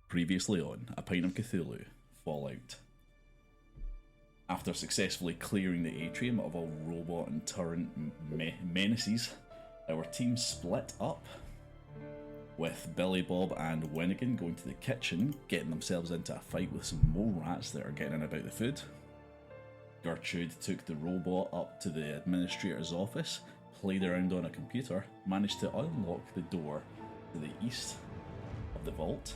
Previously on A Pint of Cthulhu, Fallout. After successfully clearing the atrium of all robot and turret menaces, our team split up, with Billy Bob and Winnigan going to the kitchen, getting themselves into a fight with some mole rats that are getting in about the food. Gertrude took the robot up to the administrator's office, played around on a computer, managed to unlock the door to the east of the vault,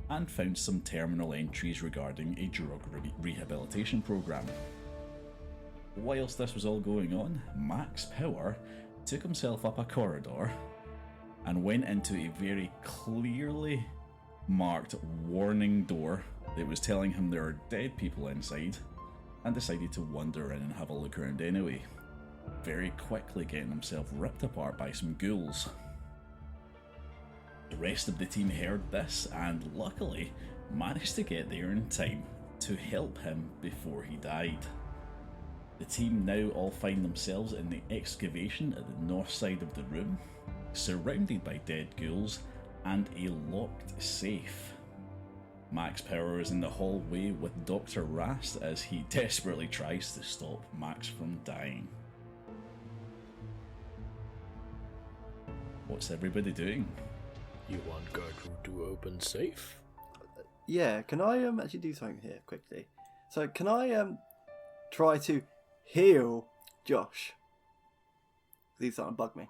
and found some terminal entries regarding a drug rehabilitation program. Whilst this was all going on, Max Power took himself up a corridor and went into a very clearly marked warning door that was telling him there are dead people inside, and decided to wander in and have a look around anyway, very quickly getting himself ripped apart by some ghouls. The rest of the team heard this and luckily managed to get there in time to help him before he died. The team now all find themselves in the excavation at the north side of the room, surrounded by dead ghouls and a locked safe. Max Power is in the hallway with Dr. Rast as he desperately tries to stop Max from dying. What's everybody doing? You want Gertrude to open safe? Yeah, can I actually do something here quickly? So can I try to heal Josh? He's starting to bug me.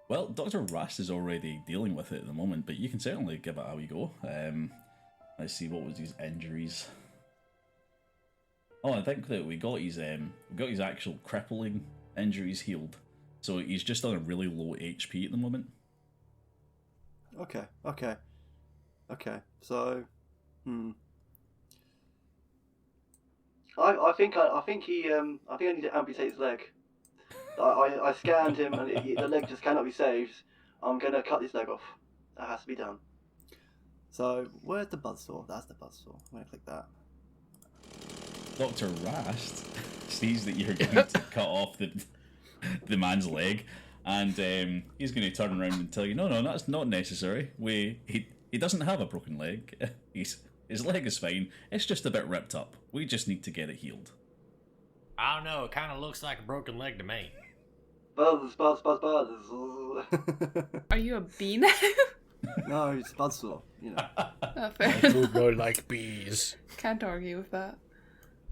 Well, Dr. Rast is already dealing with it at the moment, but you can certainly give it a wee go. Let's see, what was his injuries? Oh, I think that we got his actual crippling injuries healed. So he's just on a really low HP at the moment. Okay. So, I think I need to amputate his leg. I scanned him and the leg just cannot be saved. I'm gonna cut his leg off. That has to be done. So, where's the buzzsaw? That's the buzzsaw. I'm gonna click that. Dr. Rast sees that you're going to cut off the man's leg, and he's going to turn around and tell you, no, that's not necessary. He doesn't have a broken leg. His leg is fine. It's just a bit ripped up. We just need to get it healed. I don't know. It kind of looks like a broken leg to me. Buzz. Are you a bee now? No, it's buzzsaw, you know. Oh, fair. I do not like bees. Can't argue with that.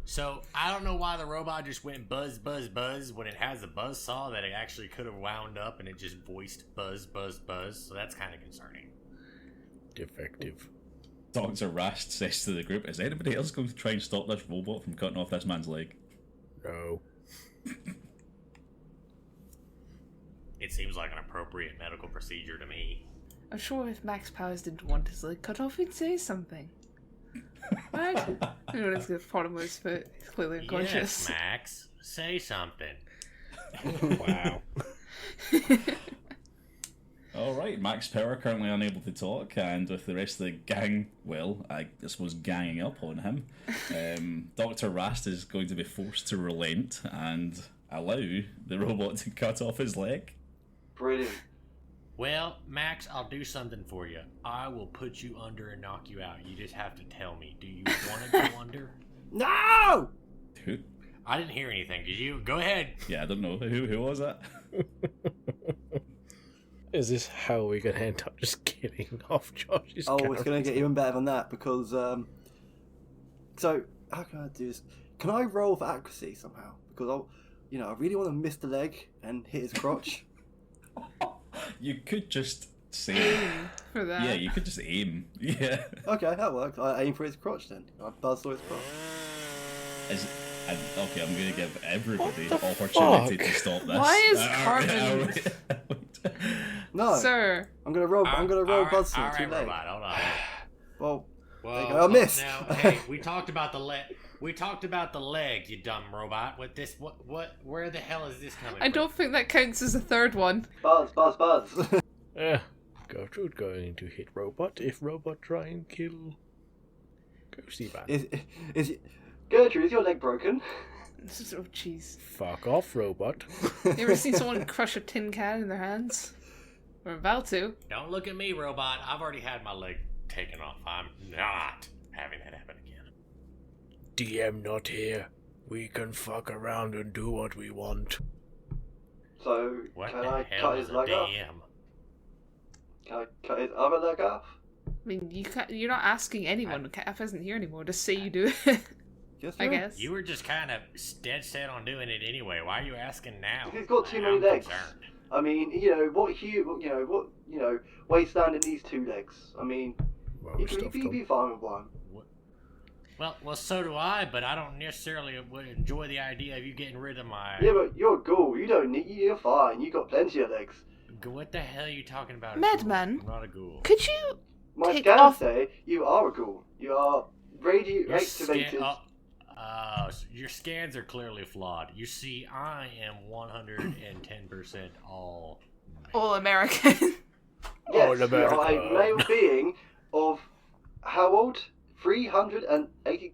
So, I don't know why the robot just went buzz, buzz, buzz when it has a buzz saw that it actually could have wound up and it just voiced buzz, buzz, buzz. So that's kind of concerning. Defective. Dr. Rast says to the group, is anybody else going to try and stop this robot from cutting off this man's leg? No. It seems like an appropriate medical procedure to me. I'm sure if Max Powers didn't want his leg cut off, he'd say something. Right? You know, it's part of his foot. He's clearly unconscious. Yes, Max. Say something. Wow. Alright, Max Power currently unable to talk, and with the rest of the gang, well, I suppose ganging up on him, Dr. Rast is going to be forced to relent and allow the robot to cut off his leg. Brilliant. Well, Max, I'll do something for you. I will put you under and knock you out. You just have to tell me. Do you want to go under? No! Who? I didn't hear anything. Did you? Go ahead. Yeah, I don't know. Who was that? Is this how we can end up just killing off Josh's Oh, character? it's going to get even better than that because, so, how can I do this? Can I roll for accuracy somehow? Because, I really want to miss the leg and hit his crotch. You could just say... For that. Yeah, you could just aim. Yeah. Okay, that works. I aim for his crotch then. I buzzsaw his crotch. Okay, I'm going to give everybody the What the opportunity fuck? to stop this. Why is Carbon... No, Sir. I'm gonna roll. I'm gonna roll buzzsaw. All Too right, late. robot, hold on. Well, Whoa, there you go. I missed. Now, hey, we talked about the leg. We talked about the leg, you dumb robot. With this, what? Where the hell is this coming I from? don't think that counts as a third one. buzz. Gertrude going to hit robot if robot try and kill Ghosty Man. Gertrude, is your leg broken? Oh, jeez. Fuck off, robot. You ever seen someone crush a tin can in their hands? We're about to. Don't look at me, robot. I've already had my leg taken off. I'm not having that happen again. DM not here. We can fuck around and do what we want. So, What can the I hell cut is his a leg off? DM? Can I cut his other leg off? I mean, you're not asking anyone. Kath isn't here anymore. Just say you do it, Yes, I sir. guess. You were just kind of dead set on doing it anyway. Why are you asking now? He's got too many I'm legs. concerned. I mean, waiststand in these 2 legs. I mean, Well, you we can stuffed be them. fine with one. Well, so do I, but I don't necessarily would enjoy the idea of you getting rid of my... Yeah, but you're a ghoul. You don't need. You're fine. You got plenty of legs. What the hell are you talking about? Madman? I'm not a ghoul. Could you My take scans off? say you are a ghoul. You are Your radioactivated. your scans are clearly flawed. You see, I am 110% all... All American? Yes, All you are America. a male being of how old? 380.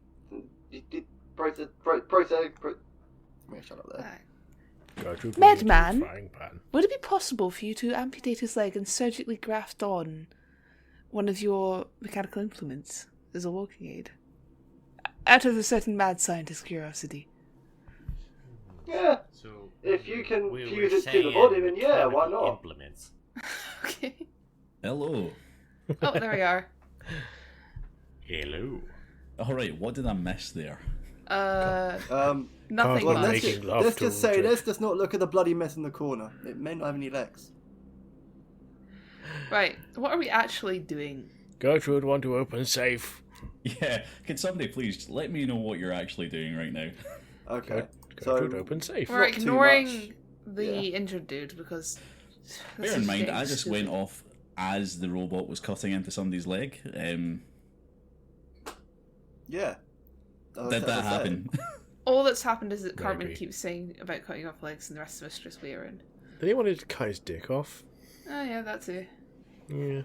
Shut up there. Gertrude, we Madman? need your frying pan. Would it be possible for you to amputate his leg and surgically graft on one of your mechanical implements as a walking aid? Out of a certain mad scientist curiosity. Yeah, So, if you can we fuse were it to the saying body, then yeah, why mechanical not? Implements. Okay. Hello. Oh, there we are. Hello. Alright, what did I miss there? Nothing Well, Well, much. making love let's to just say, Jack. let's just not look at the bloody mess in the corner. It may not have any legs. Right, what are we actually doing? Gertrude, want to open safe? Yeah, can somebody please let me know what you're actually doing right now? Okay. Gertrude, So, open safe. We're not too ignoring much. the Yeah. injured dude because... this Bear in is mind, getting I just stupid. went off as the robot was cutting into somebody's leg. yeah. Did that happen? All that's happened is that Maybe. Cartman keeps saying about cutting off legs and the rest of us just wait around. Then he wanted to cut his dick off. Oh yeah, that too. Yeah.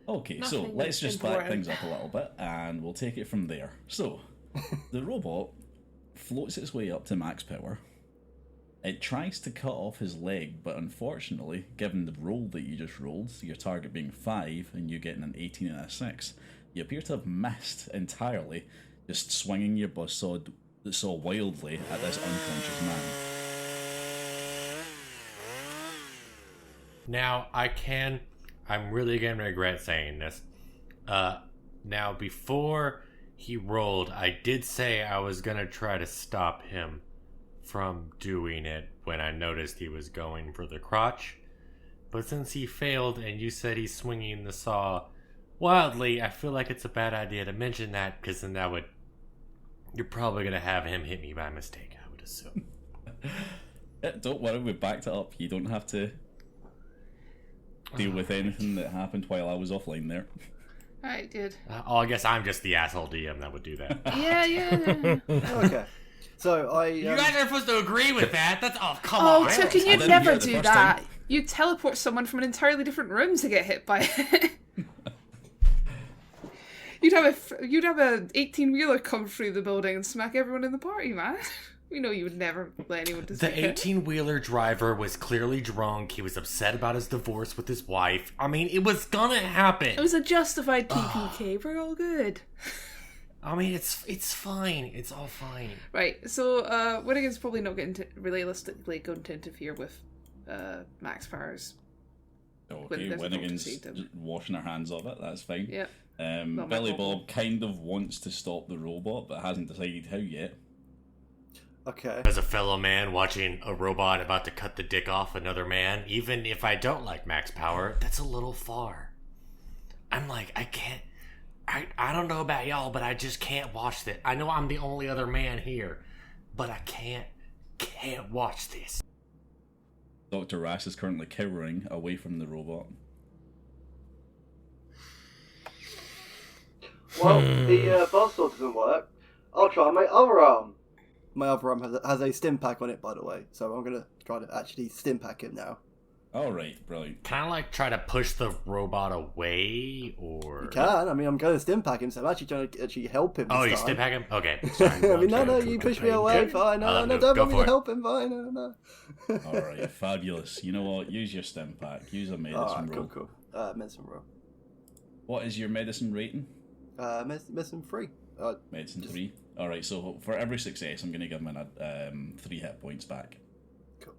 Okay, so Nothing let's just back important. things up a little bit and we'll take it from there. So, the robot floats its way up to max power. It tries to cut off his leg, but unfortunately, given the roll that you just rolled, your target being 5 and you getting an 18 and a 6, you appear to have missed entirely, just swinging your buzzsaw so wildly at this unconscious man. Now, I'm really gonna regret saying this. Now, before he rolled, I did say I was gonna try to stop him from doing it when I noticed he was going for the crotch. But since he failed and you said he's swinging the saw wildly, I feel like it's a bad idea to mention that, because then you're probably gonna have him hit me by mistake, I would assume. Don't worry, we backed it up. You don't have to deal with anything that happened while I was offline there. Alright, good. Oh, I guess I'm just the asshole DM that would do that. Yeah. Okay. So I. You guys are supposed to agree with that. That's come Oh, on. Tukin, I you'd didn't never hear it the do first that. time. You teleport someone from an entirely different room to get hit by it. You'd have a 18-wheeler come through the building and smack everyone in the party, man. We know you would never let anyone to The 18-wheeler driver was clearly drunk. He was upset about his divorce with his wife. I mean, it was gonna happen. It was a justified PPK. We're all good. I mean, it's fine. It's all fine. Right, so Winnigan's probably not realistically going to interfere with Max Powers. Okay, there's a Winnigan's compensate him. just washing her hands of it, that's fine. Yep. Billy Michael. Bob kind of wants to stop the robot, but hasn't decided how yet. Okay. As a fellow man watching a robot about to cut the dick off another man, even if I don't like Max Power, that's a little far. I'm like, I can't. I don't know about y'all, but I just can't watch this. I know I'm the only other man here, but I can't watch this. Dr. Rass is currently cowering away from the robot. Well, the buzzsaw doesn't work. I'll try my other arm. My other arm has a stim pack on it, by the way, so I'm gonna try to actually stim pack him now. Alright, brilliant. Can I try to push the robot away, or? You can. I mean, I'm going to stim pack him, so I'm actually trying to actually help him. Oh, this you time. stim pack him? Okay. I Sorry. mean, no, Okay, you cool push me campaign. away. Okay. Fine. No, No, don't go want me for to it. help him. Fine. No. Alright, fabulous. You know what? Use your stim pack. Use a medicine Alright, roll. cool. Medicine roll. What is your medicine rating? Medicine 3. Medicine 3. Alright, so for every success, I'm going to give him 3 hit points back. Cool.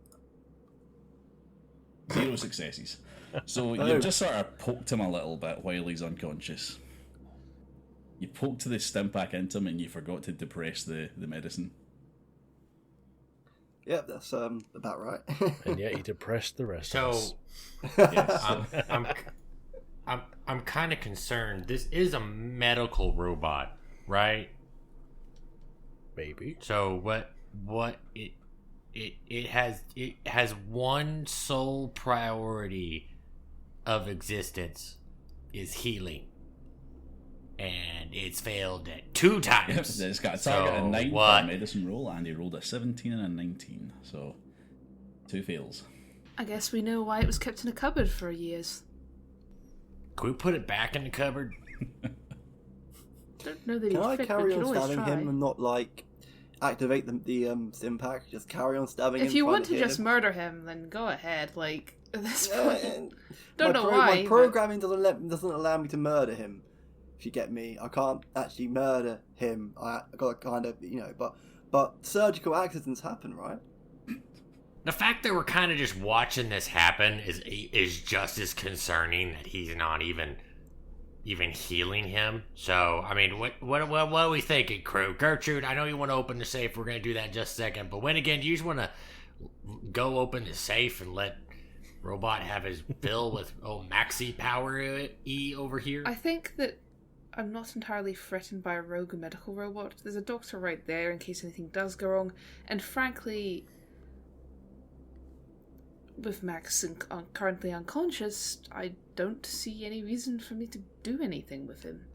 0 successes. So you just sort of poked him a little bit while he's unconscious. You poked the stimpak into him and you forgot to depress the medicine. Yep, that's about right. And yet he depressed the rest of us. So Yes. I'm kind of concerned. This is a medical robot, right? Maybe. So what it has one sole priority of existence is healing. And it's failed at 2 times. It's got a target of 9 for what? a medicine roll, and he rolled a 17 and a 19. So, 2 fails. I guess we know why it was kept in a cupboard for years. Can we put it back in the cupboard? Don't know that Can he'd I fit, carry but on you can always stabbing try. him and not like activate the stim pack? Just carry on stabbing him. If you trying want to hit just him? murder him, then go ahead. Like at this Yeah, point, and don't know why. My programming doesn't allow me to murder him. If you get me, I can't actually murder him. I got to kind of, but surgical accidents happen, right? The fact that we're kind of just watching this happen is just as concerning that he's not even healing him. So, I mean, what are we thinking, crew? Gertrude, I know you want to open the safe. We're going to do that in just a second. But when again, do you just want to go open the safe and let Robot have his fill with maxi power E over here? I think that I'm not entirely threatened by a rogue medical robot. There's a doctor right there in case anything does go wrong. And frankly, with Max currently unconscious, I don't see any reason for me to do anything with him.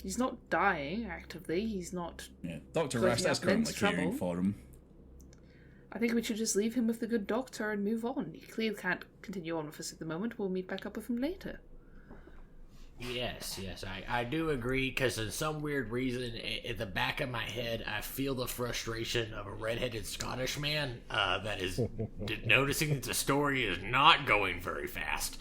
He's not dying actively. He's not. Yeah, Dr. Putting Rest is up Lynn's currently caring trouble. for him. I think we should just leave him with the good doctor and move on. He clearly can't continue on with us at the moment. We'll meet back up with him later. Yes, I do agree, because in some weird reason, at the back of my head, I feel the frustration of a redheaded Scottish man that is noticing that the story is not going very fast.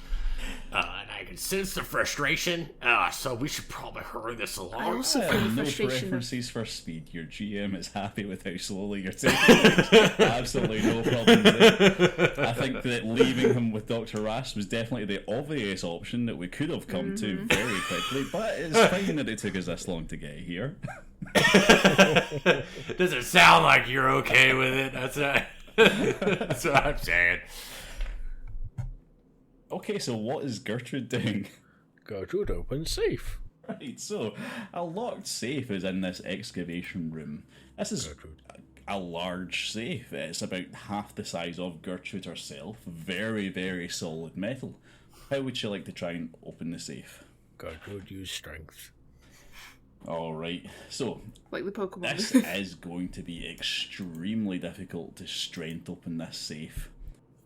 And I can sense the frustration, so we should probably hurry this I along. also feel the No frustration of preferences for speed. Your GM is happy with how slowly you're taking things. Absolutely no problem there. I think that leaving him with Dr. Rast was definitely the obvious option that we could have come to very quickly, but it's fine that it took us this long to get here. Does it sound like you're okay with it? That's what I'm saying. Okay, so what is Gertrude doing? Gertrude opens safe. Right, so a locked safe is in this excavation room. This is Gertrude. a large safe. It's about half the size of Gertrude herself. Very, very solid metal. How would you like to try and open the safe? Gertrude use strength. Alright, so like the Pokemon. this is going to be extremely difficult to strength open this safe.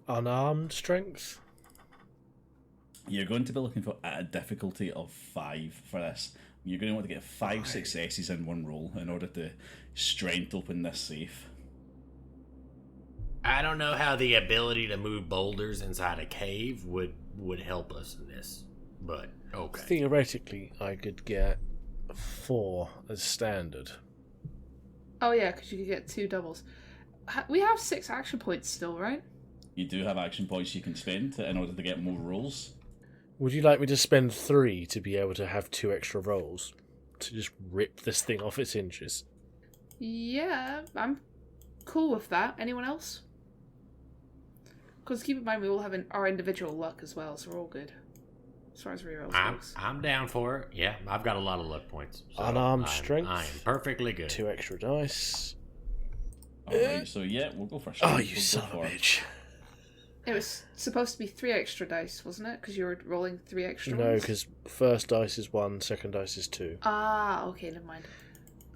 Unarmed strength. You're going to be looking for a difficulty of 5 for this. You're going to want to get 5 successes in one roll in order to strength open this safe. I don't know how the ability to move boulders inside a cave would help us in this, but okay. Theoretically, I could get 4 as standard. Oh yeah, because you could get 2 doubles. We have 6 action points still, right? You do have action points you can spend in order to get more rolls. Would you like me to spend 3 to be able to have 2 extra rolls? To just rip this thing off its hinges? Yeah, I'm cool with that. Anyone else? Because keep in mind, we all have our individual luck as well, so we're all good. As far as rerolls goes. I'm down for it. Yeah, I've got a lot of luck points. So Unarmed strength. I am perfectly good. 2 extra dice. Alright, so yeah, we'll go for Oh, strength. you We'll son go of a for- bitch. It was supposed to be 3 extra dice, wasn't it? Because you were rolling 3 extra No, ones? because first dice is 1, second dice is 2. Ah, okay, never mind.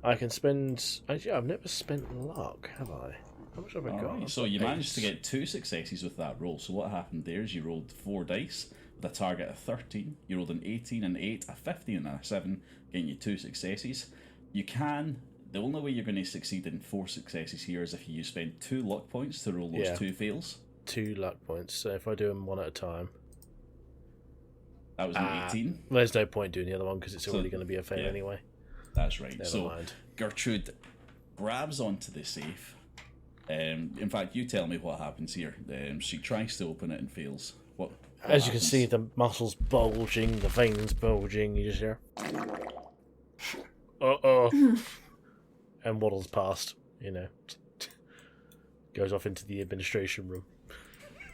I can spend... Actually, I've never spent luck, have I? How much have I got? Alright, so you managed to get 2 successes with that roll. So what happened there is you rolled 4 dice with a target of 13. You rolled an 18, an 8, a 15, and a 7, getting you 2 successes. You can... The only way you're going to succeed in 4 successes here is if you spend 2 luck points to roll those Yeah. 2 fails. 2 luck points, so if I do them one at a time. That was an 18. There's no point doing the other one because it's So, already going to be a fail yeah. anyway. That's right. Never So mind. Gertrude grabs onto the safe. In fact, you tell me what happens here. She tries to open it and fails. What As you can happens? see, the muscles bulging, the veins bulging. You just hear, and waddles past. You know, goes off into the administration room.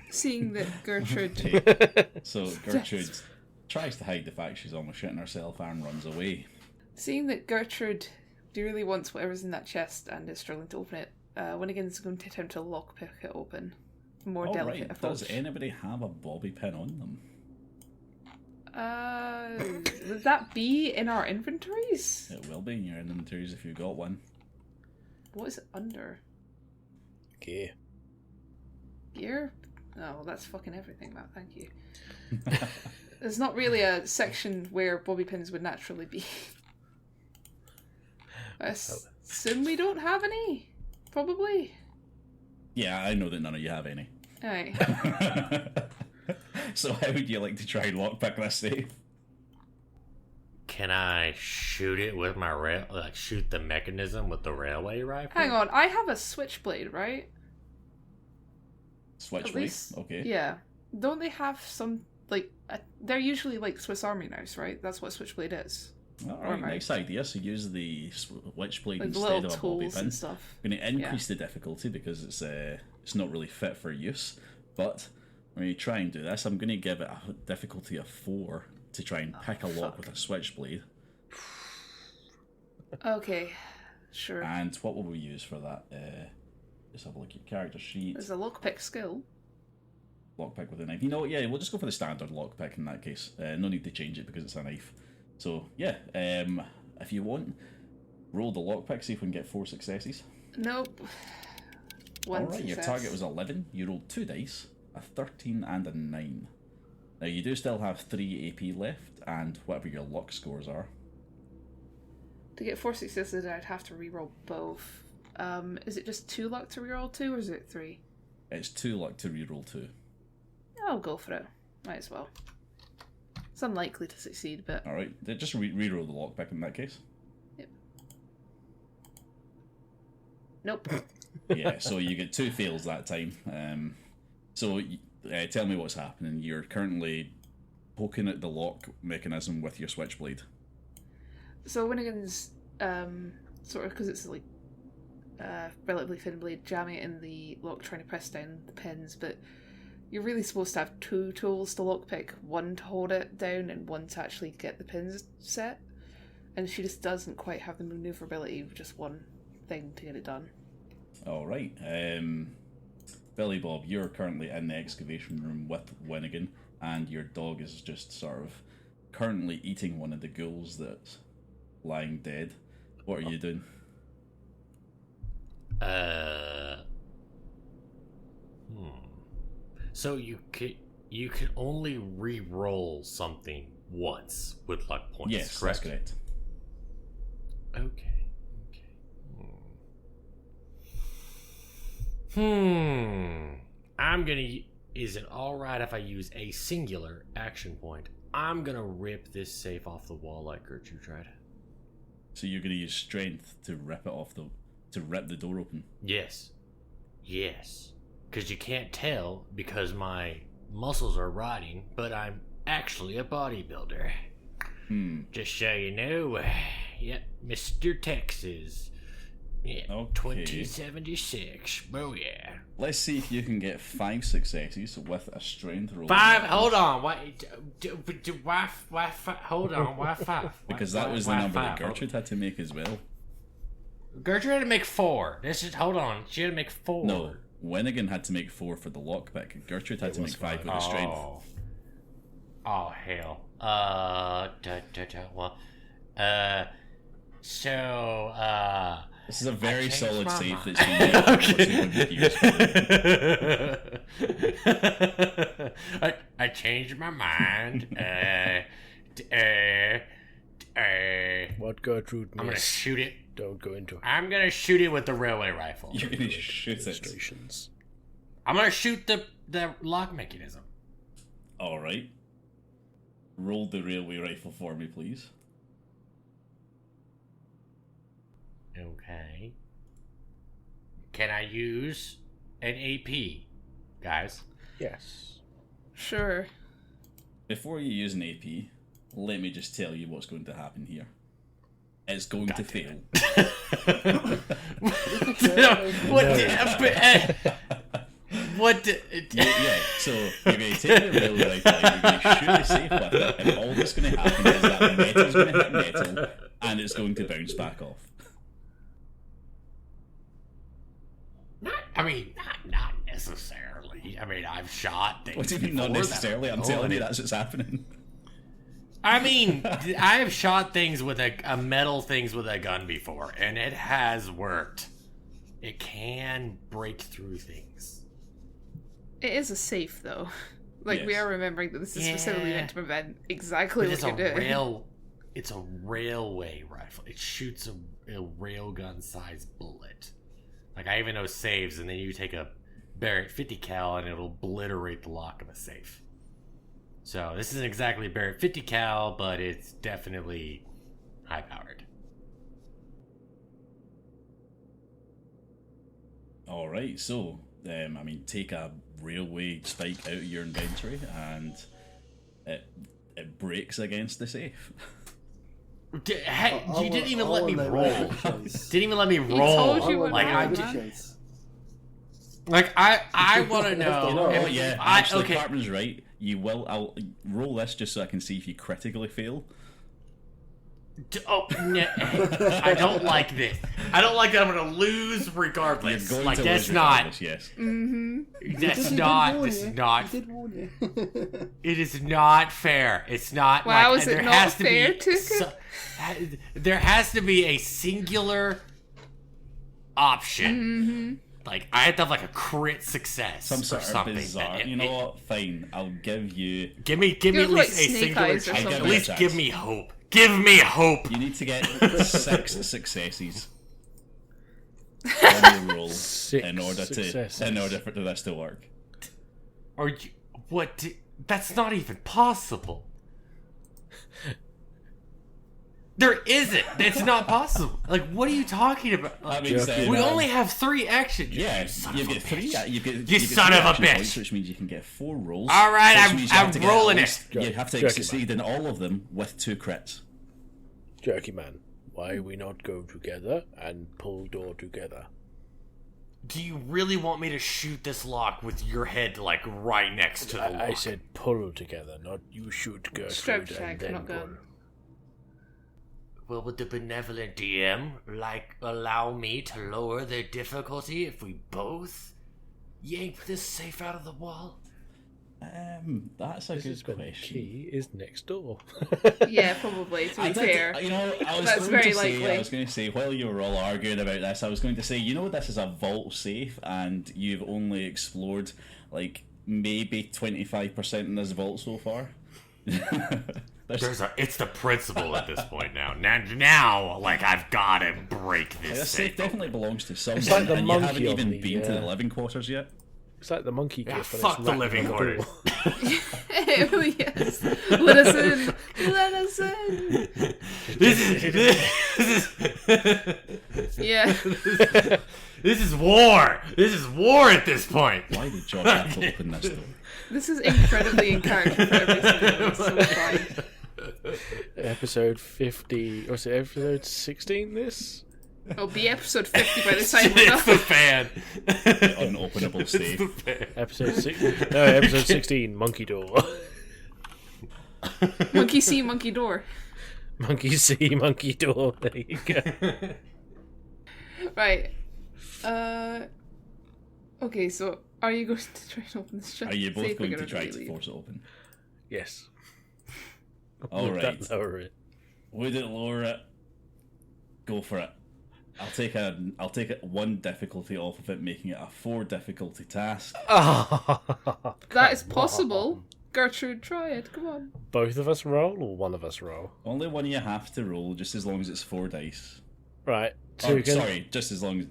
Seeing that Gertrude, So Gertrude tries to hide the fact she's almost shitting herself and runs away. seeing that Gertrude dearly wants whatever's in that chest and is struggling to open it, Winnigan's going to attempt to lockpick it open. More All delicate right. approach. Does anybody have a bobby pin on them? Would that be in our inventories? It will be in your inventories if you got one. What is it under? Okay. Gear? Oh, well, that's fucking everything, Matt. Thank you. There's not really a section where bobby pins would naturally be. I assume we don't have any. Probably. Yeah, I know that none of you have any. Aye. So how would you like to try and lockpick this safe? Can I shoot it with my shoot the mechanism with the railway rifle? Hang on, I have a switchblade, right? At Switchblade? least. Okay. Yeah. Don't they have some, like, they're usually like Swiss Army knives, right? That's what a switchblade is. Alright, Alright. nice idea. So use the switchblade Like the instead little of a bobby tools pin. and stuff. I'm going to increase the difficulty because it's not really fit for use. But when you try and do this, I'm going to give it a difficulty of 4 to try and pick a lock with a switchblade. Okay, sure. And what will we use for that? Let's have a look at your character sheet. There's a lockpick skill. Lockpick with a knife. You know what? Yeah, we'll just go for the standard lockpick in that case. No need to change it because it's a knife. So yeah, if you want, roll the lockpick. See if we can get 4 successes. Nope. One All right, your success. target was 11. You rolled 2 dice, a 13 and a 9. Now you do still have 3 AP left, and whatever your luck scores are. To get 4 successes, I'd have to reroll both. Is it just 2 luck to reroll 2, or is it 3? It's 2 luck to reroll 2. I'll go for it. Might as well. It's unlikely to succeed, but All right, just reroll the lockpick in that case. nope. Yeah, so you get 2 fails that time. So tell me what's happening. You're currently poking at the lock mechanism with your switchblade. So Winnigan's sort of, because it's like relatively thin blade, jamming it in the lock, trying to press down the pins, but you're really supposed to have 2 tools to lockpick, one to hold it down and one to actually get the pins set. And she just doesn't quite have the maneuverability of just one thing to get it done. All right. Billy Bob, you're currently in the excavation room with Winnigan, and your dog is just sort of currently eating one of the ghouls that's lying dead. What are you doing? So you can only re-roll something once with luck points. Yes, correct? that's correct. Okay. I'm gonna. Is it all right if I use a singular action point? I'm gonna rip this safe off the wall like Gertrude tried. So you're going to use strength to rip the door open. Yes. Because you can't tell because my muscles are rotting, but I'm actually a bodybuilder. Just so you know, yep, Mr. Texas. Yeah, Okay. 2076. Oh yeah. Let's see if you can get 5 successes with a strength roll. 5. Hold on. Why? Why? Hold on. Why 5? Because that was the number that Gertrude had to make as well. Gertrude had to make 4. Hold on. She had to make 4. No, Winnigan had to make 4 for the lockpick. Gertrude had to make 5 with the strength. Oh hell. This is a very changed solid my safe mind. that's been made. I changed my mind. What Gertrude I'm gonna means, shoot it. don't go into I'm gonna shoot it with the railway rifle. You're going to shoot it. illustrations. I'm gonna shoot the lock mechanism. Alright. roll the railway rifle for me, please. Okay. Can I use an AP, guys? Yes. Sure. Before you use an AP, let me just tell you what's going to happen here. It's going to fail. What? Yeah, so you're going to take the railway rifle and you're going to shoot the safe with it, and all that's going to happen is that metal's going to hit metal, and it's going to bounce back off. Not necessarily. I mean, I've shot things. What do you mean, not before necessarily? that- I'm telling you that's what's happening. I mean, I have shot things with a metal things with a gun before, and it has worked. It can break through things. It is a safe, though. Like, we Yes. are remembering that this is specifically Yeah. meant to prevent exactly But what you're doing. It's a railway rifle. It shoots a railgun sized bullet. Like, I even know saves, and then you take a Barrett 50 cal and it'll obliterate the lock of a safe. So this isn't exactly a Barrett 50 cal, but it's definitely high powered. Alright, so, take a railway spike out of your inventory, and it breaks against the safe. Hey, I you didn't even I let me wanna know roll. where it is. Didn't even let me told roll. you what Like to I do. just, I want to know. You know, Oh if- yeah, I, actually, okay. Cartman's right. I'll roll this just so I can see if you critically fail. Oh, no, I don't like this. I don't like that. I'm gonna lose regardless. You're going Like to that's lose not. regardless, yes. Mm-hmm. That's He not. did warn This you. is not. He did warn you. It is not fair. It's not. Wow, like, is and it there not has to fair, be Tuka? there has to be a singular option. Mm-hmm. Like I have to have like a crit success Some or sort of something. bizarre. And You know what? Fine, I'll give you. Give me Give at it like least a Snake singular Eyes or chance. something. At least Give me a give chance. me hope. Give me hope. You need to get 6 successes on your roll Six in order successes. for this to work. Or you, what? That's not even possible. There isn't. It's not possible. Like, what are you talking about? That means Joking. then, We only have 3 actions. Yeah, son you of a get 3. bitch. You get son 3 of a action bitch. points, which means you can get 4 rolls. All right, which I'm- means you have I'm to get at rolling it. least- You have to Joking, succeed in all of them with 2 crits. Jerky man, why we not go together and pull door together? Do you really want me to shoot this lock with your head, like, right next to the lock? I said pull together, not you shoot Strap Gertrude check, and then not pull. gun. Well, would the benevolent DM, allow me to lower the difficulty if we both yank this safe out of the wall? That's a This good is when the question. key is next door. Yeah, probably, to be fair. You know, I was That's going very to say, likely. I was going to say, while you were all arguing about this, I was going to say, you know, this is a vault safe, and you've only explored like maybe 25% in this vault so far. It's the principle at this point now. Now, like, I've got to break this This safe. safe definitely belongs to someone, like the and you haven't monkey on even the, been to the living quarters yet. It's like the monkey Yeah, gift. when fuck it's the wrapped living on quarters. door. It really is. Let us in. Let us in. Yeah. This is war. This is war at this point. Why did George have to open this door? This is incredibly in character for every single. It's so fun. Episode 50. Was it episode 16 this? It'll be episode 50 by the time we're It's the done. fan. Unopenable It's the safe. fan. Episode 16, Monkey Door. Monkey see, monkey door. Monkey see, Monkey Door. There you go. Right. Okay, so are you going to try and open this? Are you both safe? We're going to gonna try really to leave. force it open? Yes. All Would right. that lower it? Would it lower it? Go for it. I'll take it 1 difficulty off of it, making it a 4 difficulty task. That is possible. Gertrude, try it. Come on. Both of us roll or one of us roll? Only one you have to roll, just as long as it's 4 dice. Right. Oh, Tugan. sorry, just as long as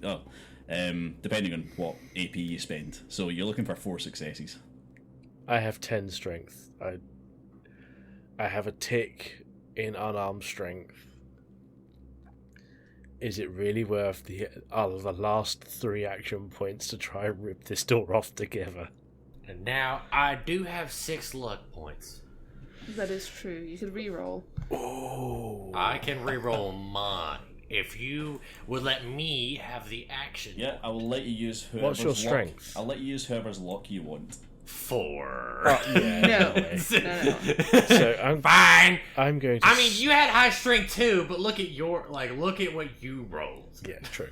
depending on what AP you spend. So you're looking for 4 successes. I have 10 strength. I have a tick in unarmed strength. Is it really worth the last 3 action points to try and rip this door off together? And now I do have 6 luck points. That is true. You could re-roll. Oh. I can re-roll mine. If you would let me have the action. Yeah, I will let you use whoever's What's your strength? I'll let you use whoever's luck you want. 4. No. So Fine. I'm going to. I mean, you had high strength too, but look at look at what you rolled. Yeah, true.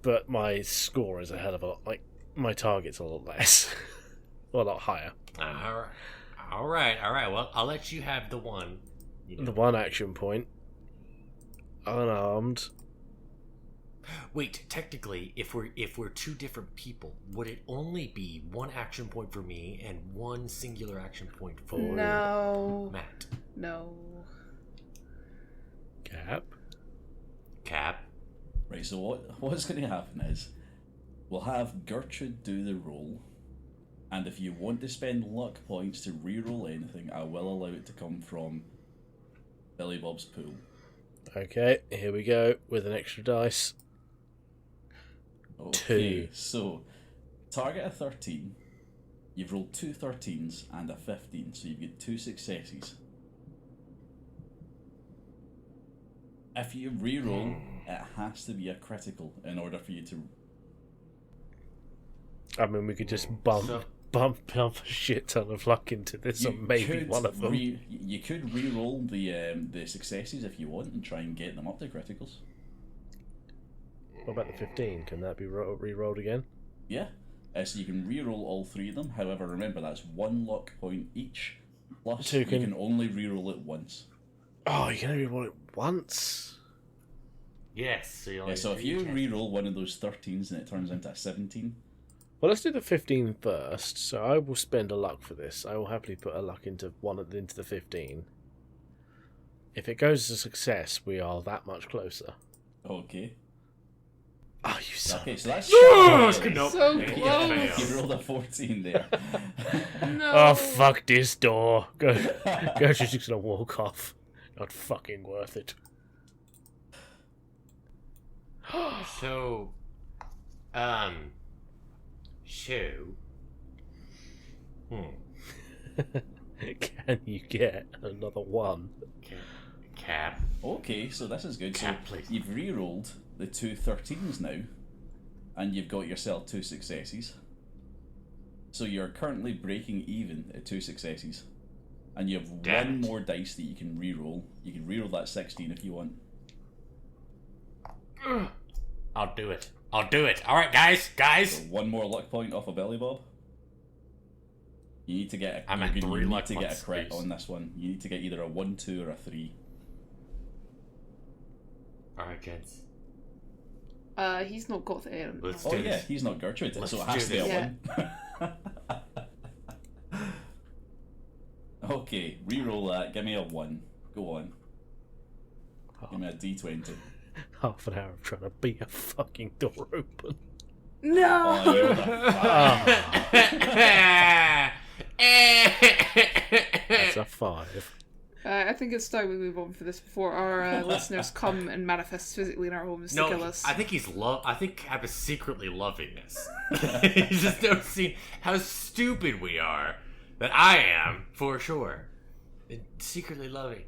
But my score is a hell of a lot. Like, my target's a lot less. Or a lot higher. All right. Well, I'll let you have the one. The 1 action point. Unarmed. Wait, technically, if we're 2 different people, would it only be 1 action point for me and 1 singular action point for No. Matt? No. Cap. Right, so what's going to happen is we'll have Gertrude do the roll, and if you want to spend luck points to re-roll anything, I will allow it to come from Billy Bob's pool. Okay, here we go with an extra dice. Okay, 2. so target a 13. You've rolled 2 13s and a 15, so you get 2 successes. If you re-roll, it has to be a critical in order for you to. I mean, we could just bump a shit ton of luck into this, or maybe one of them. You could re-roll the successes if you want and try and get them up to criticals. What about the 15? Can that be re-rolled again? Yeah, so you can re-roll all 3 of them. However, remember that's 1 luck point each. Plus, So you can only re-roll it once. Oh, you can only re-roll it once? Yes. So if you re-roll one of those 13s and it turns into a 17. Well, let's do the 15 first. So I will spend a luck for this. I will happily put a luck into the 15. If it goes as a success, we are that much closer. Okay. Oh, you son Okay, of so that's Nope. So Yeah, close. you rolled a 14 there. No. Oh, fuck this door. Gertrude's just gonna walk off. Not fucking worth it. So, Shoe. Can you get another 1? Cap. Okay, so this is good. Cap, So please. you've re-rolled the 2 13s now, and you've got yourself 2 successes. So you're currently breaking even at 2 successes. And you have Damn one it. more dice that you can re-roll. You can re-roll that 16 if you want. I'll do it. Alright, guys. So one more luck point off of Belly Bob. You need to get I'm you're at gonna 3 need luck to get points, a crit please. on this one. You need to get either a 1, 2, or a 3. Alright, kids. He's not got the air. Let's Oh do yeah, this. he's not Gertrude, Let's so it has to do be a this. 1. Okay, re-roll that. Give me a 1. Go on. Give me a D20. Half an hour of trying to beat a fucking door open. No. Oh, you're the That's a 5. I think it's time we move on for this before our listeners come and manifest physically in our homes to kill No, us. I think Cap is secretly loving this. He just don't see how stupid we are. That I am, for sure. And secretly loving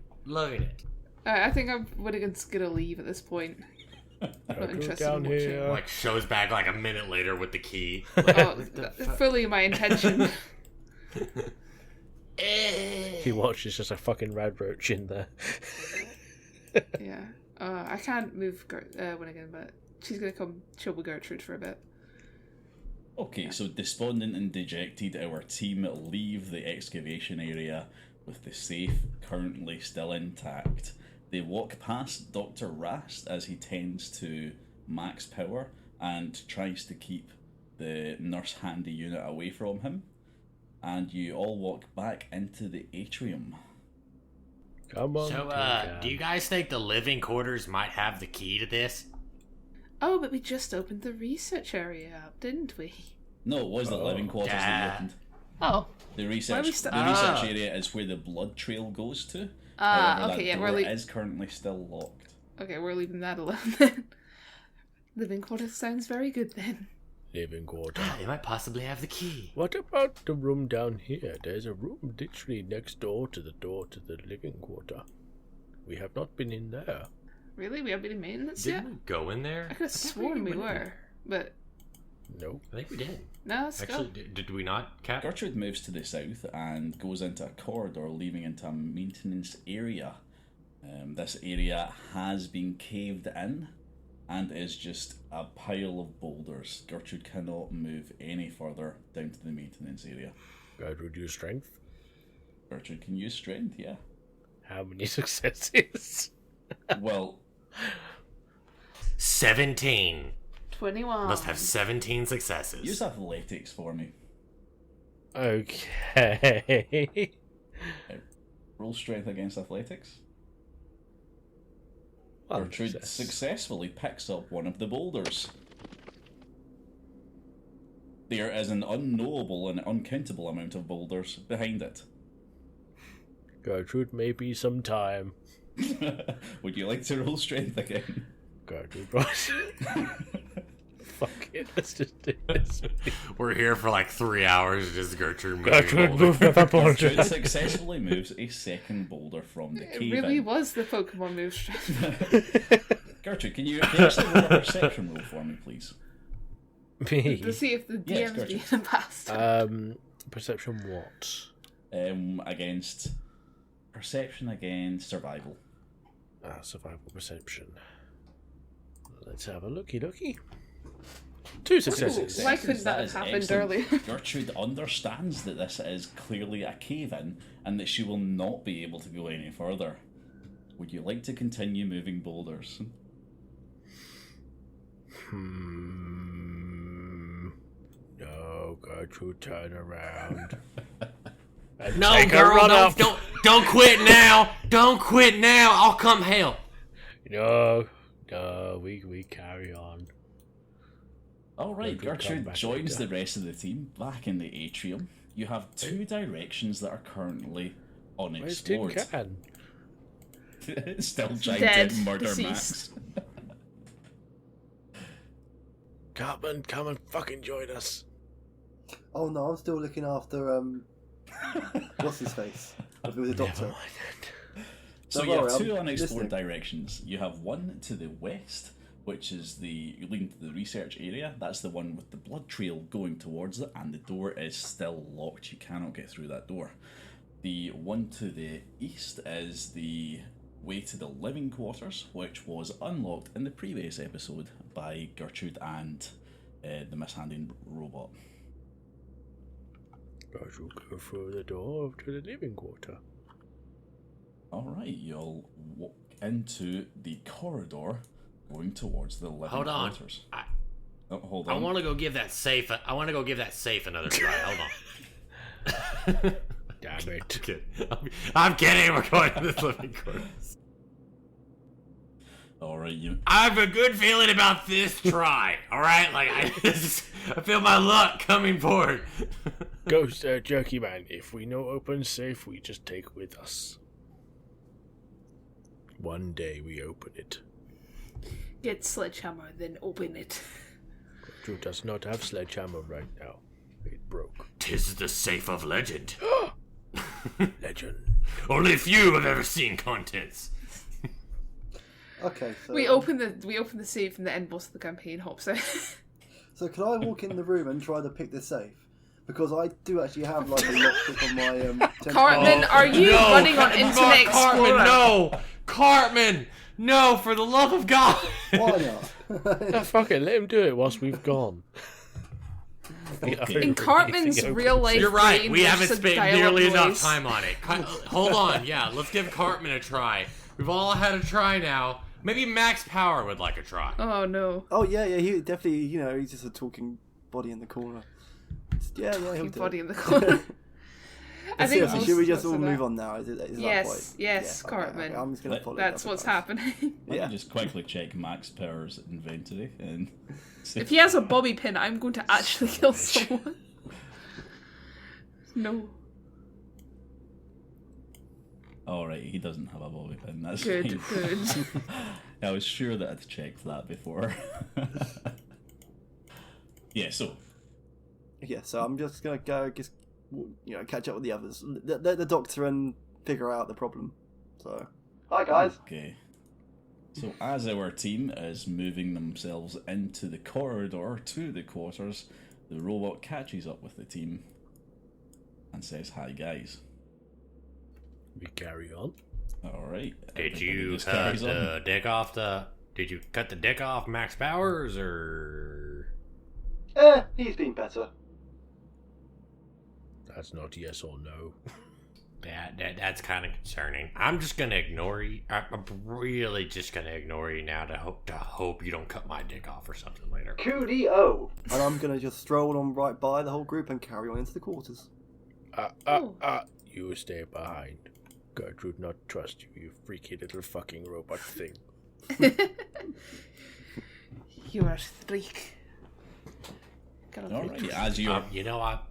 it. I think Winnigan's gonna leave at this point. Not interested in watching. Like shows back like a minute later with the key. Oh, fully my intention. He watches just a fucking rad roach in there. Yeah. I can't move Winnigan, but she's gonna come chill with Gertrude for a bit. Okay, so despondent and dejected, our team leave the excavation area with the safe currently still intact. They walk past Dr. Rast as he tends to max power and tries to keep the nurse handy unit away from him. And you all walk back into the atrium. Come on. So, do you guys think the living quarters might have the key to this? Oh, but we just opened the research area up, didn't we? No, it was the living quarters that you Dad. opened. Oh. The Why are research, we the st- research area is where the blood trail goes to. However, Okay, that yeah, door we're is currently still locked. okay, we're leaving that alone then. Living quarters sounds very good then. Living quarter. They might possibly have the key. What about the room down here? There's a room literally next door to the living quarter. We have not been in there. Really? We haven't been in maintenance Didn't yet? we go in there? I could have sworn we were, but Nope. I think we did. no, let's Actually, go. did we not, Cat? Gertrude moves to the south and goes into a corridor leading into a maintenance area. This area has been caved in and is just a pile of boulders. Gertrude cannot move any further down to the maintenance area. Gertrude, use strength. Gertrude can use strength, yeah. How many successes? Well, 17. 21. Must have 17 successes. use athletics for me. Okay. Roll strength against athletics. One Gertrude success. successfully picks up one of the boulders. There is an unknowable and uncountable amount of boulders behind it. Gertrude, maybe sometime. Would you like to roll strength again? Gertrude, right? Fuck it, let's just do this. We're here for like 3 hours, just Gertrude moving Gertrude, boulder. move that boulder. Gertrude successfully moves a second boulder from the It cave really in. was the Pokemon move strength. Gertrude, can you actually roll a perception roll for me, please? Me. To see if the Yes, DM's being Gertrude. a bastard. Perception what? Against perception against survival. Survival perception. Let's have a looky. 2 successes. Why couldn't that have is happened excellent. earlier? Gertrude understands that this is clearly a cave-in and that she will not be able to go any further. Would you like to continue moving boulders? No, Gertrude, turn around. No, Take a girl, run up. don't quit now. Don't quit now. I'll come help. No, we carry on. Alright, Gertrude, come Gertrude back joins later. the rest of the team back in the atrium. You have 2 directions that are currently Where's Tin unexplored. Can? Still trying Dead, to murder deceased. Max. Cartman, come and fucking join us. Oh no, I'm still looking after what's his face? With the doctor. Never mind. So Don't you worry, have 2 I'm unexplored listening. directions. You have one to the west, which is you lead into the research area. That's the one with the blood trail going towards it, and the door is still locked. You cannot get through that door. The one to the east is the way to the living quarters, which was unlocked in the previous episode by Gertrude and the mishandling robot. Gertrude, go through the door to the living quarter. Alright, you'll walk into the corridor going towards the living Hold on. quarters. I Hold on. want to go give that safe. Another try. Hold on. Damn it. I'm kidding. We're going to the living quarters. Alright, you I have a good feeling about this try. All right, like I feel my luck coming forward. Ghost Jerky Man, if we know open safe, we just take with us. One day we open it. Get sledgehammer, then open it. Gertrude does not have sledgehammer right now. It broke. 'Tis the safe of legend. Legend. Only few have ever seen contents. Okay, so We open the safe and the end boss of the campaign hops out. So can I walk in the room and try to pick the safe? Because I do actually have like a lockpick on my Cartman, are you running on Internet Cartman, Explorer? no! Cartman! No, for the love of God! Why not? No, fuck it, let him do it whilst we've gone. In Cartman's real life, You're right, brain, we there's haven't a spent dialogue nearly enough noise. time on it. Hold on, yeah, let's give Cartman a try. We've all had a try now. Maybe Max Power would like a try. Oh no. Oh yeah, he definitely, he's just a talking body in the corner. Yeah, he'll Fucking do body it. in the corner. I think Seriously, should we just most all of move that- on now? Is that Yes, point? yes, okay, Cartman. I'm just gonna follow That's that what's advice. happening. Let Yeah. me just quickly check Max Power's inventory and see If he has a bobby pin, I'm going to actually kill someone. No. Alright, he doesn't have a bobby pin, that's Good, fine. good. I was sure that I'd checked that before. Yeah, so Yeah, so I'm just gonna go, catch up with the others, the doctor, and figure out the problem. So, hi guys. okay. So as our team is moving themselves into the corridor to the quarters, the robot catches up with the team and says, "Hi guys." We carry on. Alright. Did you cut the dick off Did you cut the dick off Max Powers, or? He's been better. That's not yes or no. That's kind of concerning. I'm just gonna ignore you. I'm really just gonna ignore you now to hope you don't cut my dick off or something later. Coolio. And I'm gonna just stroll on right by the whole group and carry on into the quarters. You stay behind. Gertrude not trust you, you freaky little fucking robot thing. You are streak. Alright, as you're... You know what?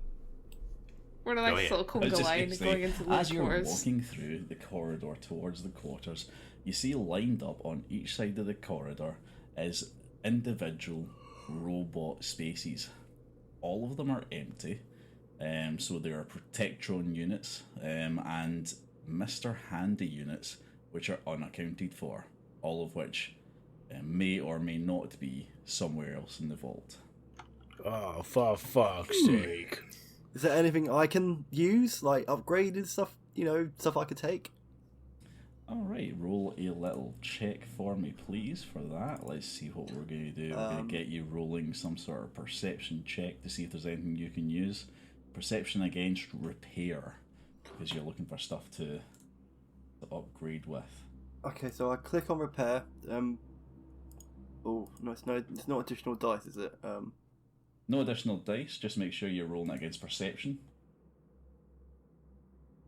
We're in a nice little conga line going into the as you're quarters. walking through the corridor towards the quarters, you see lined up on each side of the corridor is individual robot spaces. All of them are empty, so there are Protectron units and Mr. Handy units, which are unaccounted for, all of which may or may not be somewhere else in the vault. Oh, for fuck's sake. Is there anything I can use, like upgraded stuff, stuff I could take? Alright, roll a little check for me, please, for that. Let's see what we're going to do. We're going to get you rolling some sort of perception check to see if there's anything you can use. Perception against repair, because you're looking for stuff to upgrade with. Okay, so I click on repair. Oh, no, it's not additional dice, is it? No additional dice, just make sure you're rolling it against perception.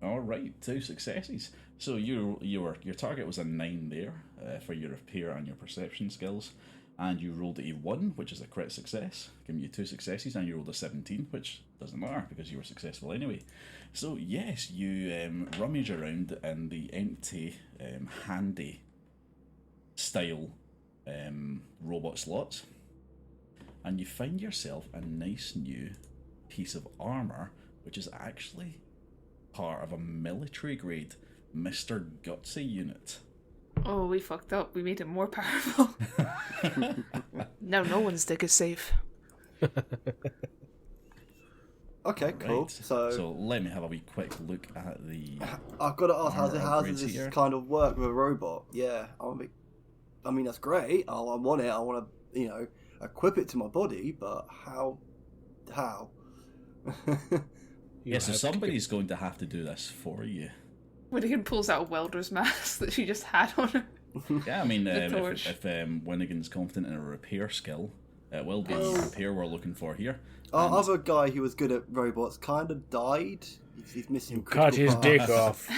Alright, 2 successes. So your target was a 9 there for your repair and your perception skills, and you rolled a 1, which is a crit success, giving you 2 successes, and you rolled a 17, which doesn't matter because you were successful anyway. So yes, you rummage around in the empty, handy style robot slots, and you find yourself a nice new piece of armour, which is actually part of a military grade Mr. Gutsy unit. Oh, we fucked up. We made it more powerful. Now no one's dick is safe. Okay, cool. Right. So So let me have a wee quick look at the... I've got to ask, how armour does upgrades this here. kind of work with a robot? Yeah, I mean that's great. I want it. I want to, equip it to my body. But how? Yeah, so somebody's going to have to do this for you. Winnigan pulls out a welder's mask that she just had on her. Yeah, I mean, torch. if Winnigan's confident in a repair skill, it will be repair we're looking for here. Our other guy who was good at robots kind of died. He's missing critical Cut his parts. dick off.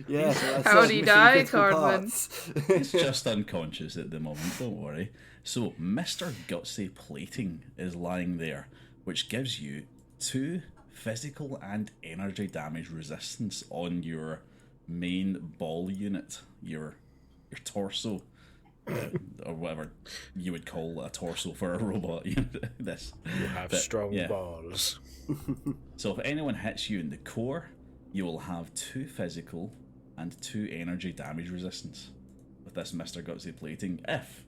Yeah, so that's How'd he missing die, critical Cardman? parts. He's just unconscious at the moment, don't worry. So, Mr. Gutsy plating is lying there, which gives you 2 physical and energy damage resistance on your main ball unit, your torso, or whatever you would call a torso for a robot. This. You have But, strong yeah. balls. So if anyone hits you in the core, you will have 2 physical and 2 energy damage resistance with this Mr. Gutsy plating, if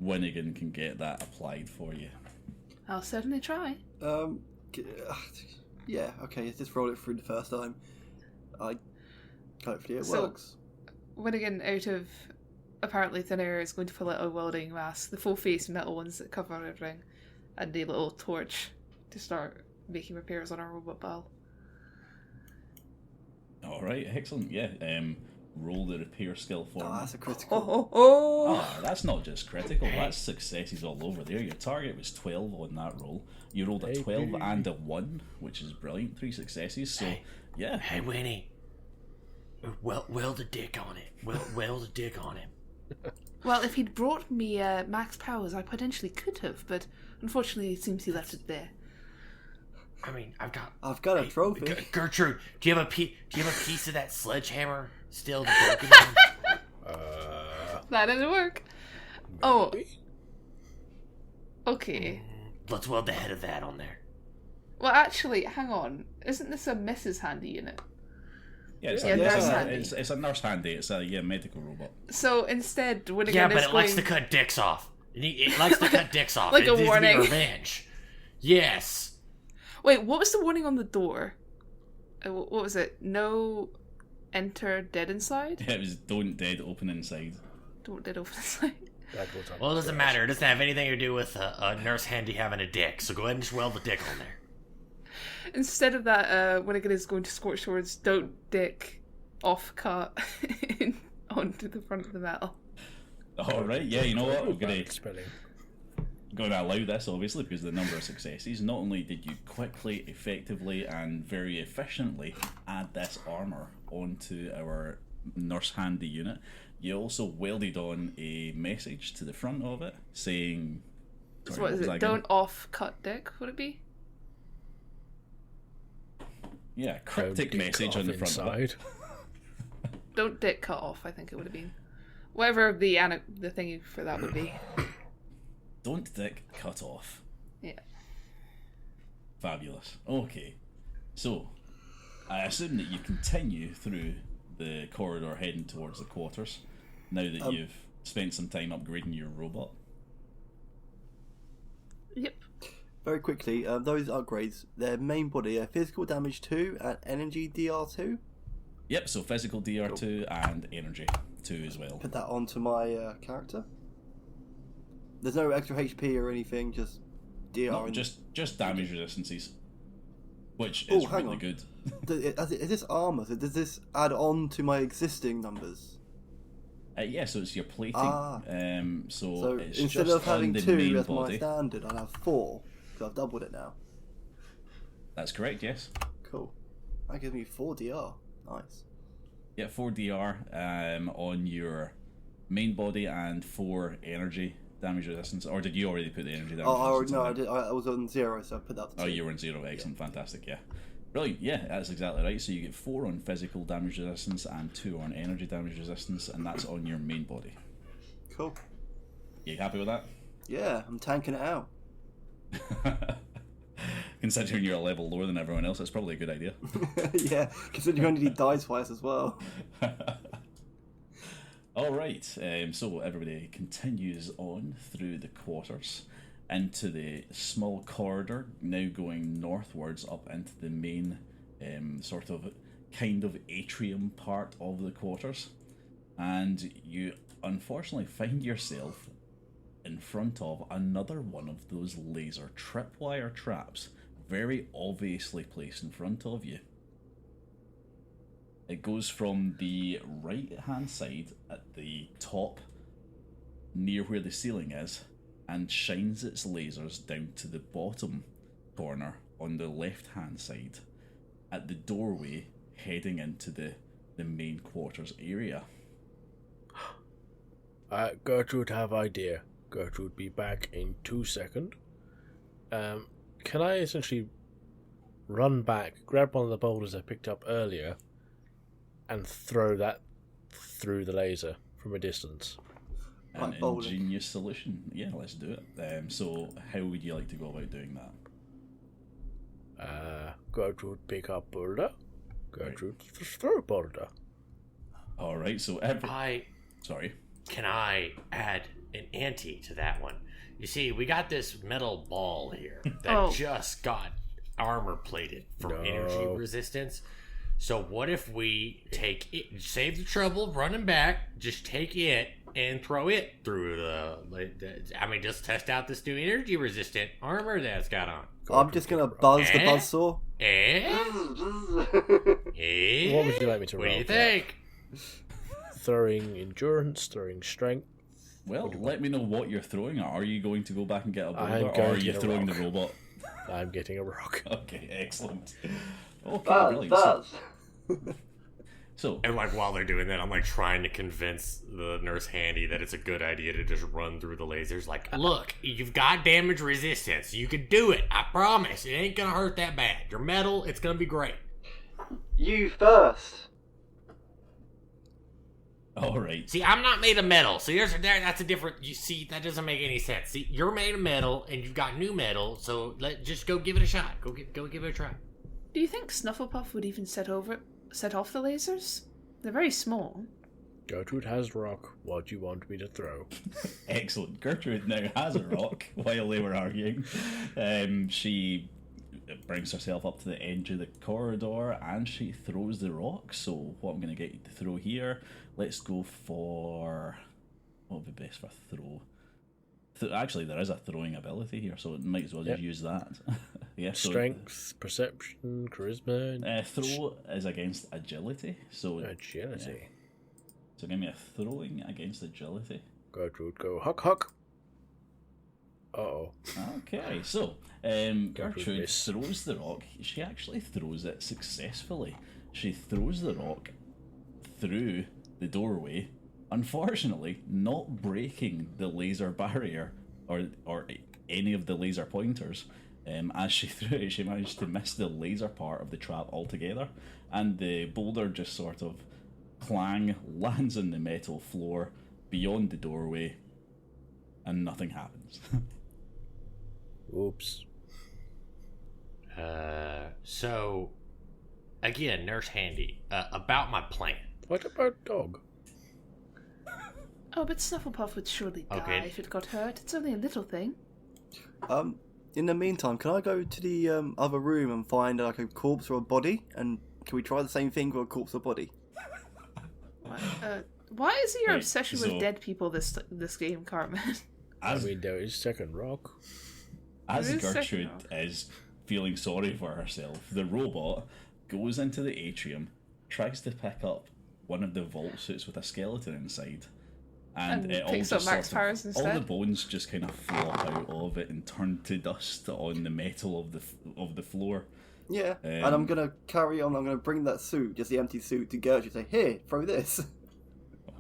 Winnigan can get that applied for you. I'll certainly try. Yeah, okay, just roll it through the first time. Hopefully it So- works. Winnigan, out of apparently thin air, is going to pull out a welding mask, the full face metal ones that cover everything, and a little torch to start making repairs on our robot ball. Alright, excellent, yeah. Roll the repair skill for Oh, me. that's a critical. Ah, that's not just critical, that's successes all over there. Your target was 12 on that roll. You rolled a Hey, 12 baby. and a 1, which is brilliant. 3 successes, so yeah. Hey, Winnie. Weld the dick on it. Weld the dick on him. Well, if he'd brought me Max Powers, I potentially could have, but unfortunately it seems he left it there. I mean, I've got a trophy. Gertrude, do you have a piece of that sledgehammer still? To break it on? That didn't work. Oh. Okay. Let's weld the head of that on there. Well, actually, hang on. Isn't this a Mrs. Handy unit? Yeah, it's, Nurse Handy. It's a Nurse Handy. It's a medical robot. So instead, when Yeah, again, but it likes to cut dicks off. It likes to cut dicks off. Like it a needs warning. to be revenge. Yes. Wait, what was the warning on the door? What was it? No enter dead inside? Yeah, it was don't dead open inside. Don't dead open inside. Well, it doesn't matter. It doesn't have anything to do with a Nurse Handy having a dick. So go ahead and just weld the dick on there. Instead of that, Winnigan is going to scorch towards don't dick off cut onto the front of the metal. Alright, yeah, you know what? We're Back spelling. going to allow this, obviously, because of the number of successes. Not only did you quickly, effectively, and very efficiently add this armour onto our Nurse Handy unit, you also welded on a message to the front of it saying... So what is it? Don't off cut dick, would it be? Yeah, cryptic message on the front of it. Don't dick cut off, I think it would have been. Whatever the thingy for that would be. Don't dick cut off. Yeah. Fabulous. Okay. So, I assume that you continue through the corridor heading towards the quarters, now that you've spent some time upgrading your robot. Yep. Very quickly, those upgrades, their main body, physical damage 2 and energy DR2. Yep, so physical DR2 and energy 2 as well. Put that onto my character. There's no extra HP or anything, just DR. No, and... just damage resistances, which is really good. Is this armor? So does this add on to my existing numbers? Yeah, so it's your plating. So it's instead just of having on the 2 main as my body. standard, I'll have 4 because I've doubled it now. That's correct. Yes. Cool. That gives me 4 DR. Nice. Yeah, 4 DR on your main body and 4 energy damage resistance. Or did you already put the energy damage resistance? No, I did. I was on 0, so I put that to 2. You were on 0. Excellent, fantastic. Yeah, brilliant. Yeah, that's exactly right. So you get 4 on physical damage resistance and 2 on energy damage resistance, and that's on your main body. Cool. You happy with that? Yeah, I'm tanking it out. Considering you're a level lower than everyone else, that's probably a good idea. Yeah, considering you only need dice twice as well. Alright, so everybody continues on through the quarters into the small corridor, now going northwards up into the main sort of kind of atrium part of the quarters. And you unfortunately find yourself in front of another one of those laser tripwire traps, very obviously placed in front of you. It goes from the right hand side at the top, near where the ceiling is, and shines its lasers down to the bottom corner on the left hand side, at the doorway heading into the main quarters area. Gertrude have idea. Gertrude be back in 2 seconds. Can I essentially run back, grab one of the boulders I picked up earlier, and throw that through the laser from a distance? An ingenious solution. Yeah, let's do it. So how would you like to go about doing that? Gertrude pick up boulder. Gertrude throw boulder. Alright, so Sorry. Can I add an ante to that one? You see, we got this metal ball here that just got armor plated for energy resistance. So what if we take it, save the trouble of running back, just take it and throw it through just test out this new energy resistant armor that it's got on. I'm just gonna buzz the buzzsaw. What would you like me to roll? What do you think? Throwing endurance, throwing strength. Well, let me know what you're throwing. Are you going to go back and get a boulder, I'm going or are to you get a throwing rock. the robot? I'm getting a rock. Okay, excellent. Okay, brilliant. So, And like while they're doing that, I'm like trying to convince the nurse handy that it's a good idea to just run through the lasers. Like, look, you've got damage resistance. You can do it. I promise. It ain't gonna hurt that bad. You're metal. It's gonna be great. You first. all right. See, I'm not made of metal. So that's a different. You see, that doesn't make any sense. See, you're made of metal and you've got new metal. So just go give it a shot. Go give it a try. Do you think Snufflepuff would even set off the lasers? They're very small. Gertrude has rock. What do you want me to throw? Excellent. Gertrude now has a rock while they were arguing. She brings herself up to the edge of the corridor and she throws the rock. So what I'm going to get you to throw here, let's go for... what would be best for throw? Actually, there is a throwing ability here, so it might as well just use that. Yeah. So, Strength, perception, charisma. throw is against agility. So Agility. yeah. So give me a throwing against agility. Gertrude, go huck huck. Uh-oh. Okay, so Gertrude miss. throws the rock. She actually throws it successfully. She throws the rock through the doorway, unfortunately not breaking the laser barrier or any of the laser pointers. As she threw it, she managed to miss the laser part of the trap altogether, and the boulder just sort of clang lands on the metal floor beyond the doorway, and nothing happens. Oops. So again, Nurse Handy, about my plan. What about dog? Oh, but Snufflepuff would surely die Okay. if it got hurt. It's only a little thing. In the meantime, can I go to the other room and find like a corpse or a body? And can we try the same thing with a corpse or body? Why is it your Right, obsession so- with dead people this game, Cartman? I mean, there is second rock. As There is second Gertrude rock. is feeling sorry for herself, the robot goes into the atrium, tries to pick up one of the vault suits with a skeleton inside, and it all picks just up Max sort Powers of, all the instead. bones just kind of flop out of it and turn to dust on the metal of the floor. Yeah. And I'm gonna carry on. I'm gonna bring that suit, just the empty suit, to Gertrude. And say, here, throw this.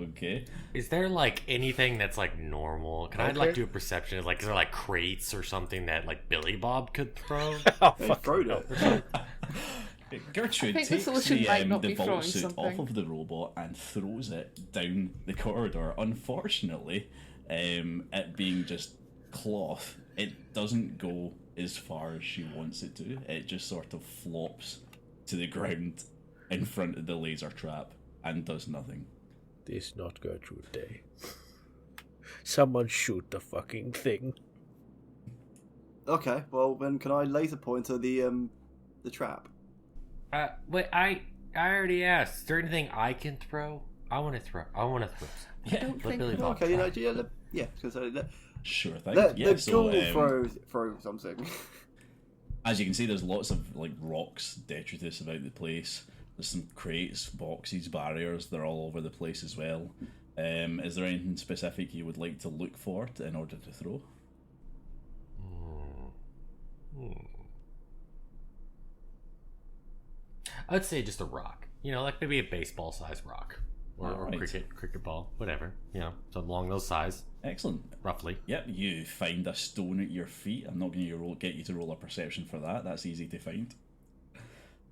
Okay. Is there like anything that's like normal? Can I like Okay. do a perception? Like, is there like crates or something that like Billy Bob could throw? Oh, Hey, fuck throw no. it. I Gertrude think the takes solution might not the be vault throwing suit something. off of the robot and throws it down the corridor. Unfortunately, it being just cloth, it doesn't go as far as she wants it to. It just sort of flops to the ground in front of the laser trap and does nothing. This not Gertrude Day. Someone shoot the fucking thing. Okay. Well, then can I laser pointer the trap? Wait, I already asked. Is there anything I can throw? I want to throw. Yeah, don't Let think Billy we- Bob Okay. try. Yeah. Because sure thing. let Yeah, the so ghoul throw something. as you can see, there's lots of like rocks, detritus about the place. There's some crates, boxes, barriers. They're all over the place as well. Is there anything specific you would like to look for in order to throw? I'd say just a rock. You know, like maybe a baseball-sized rock, or Alright. cricket ball, whatever. You know, so along those size, Excellent. roughly. Yep, you find a stone at your feet. I'm not going to get you to roll a perception for that. That's easy to find.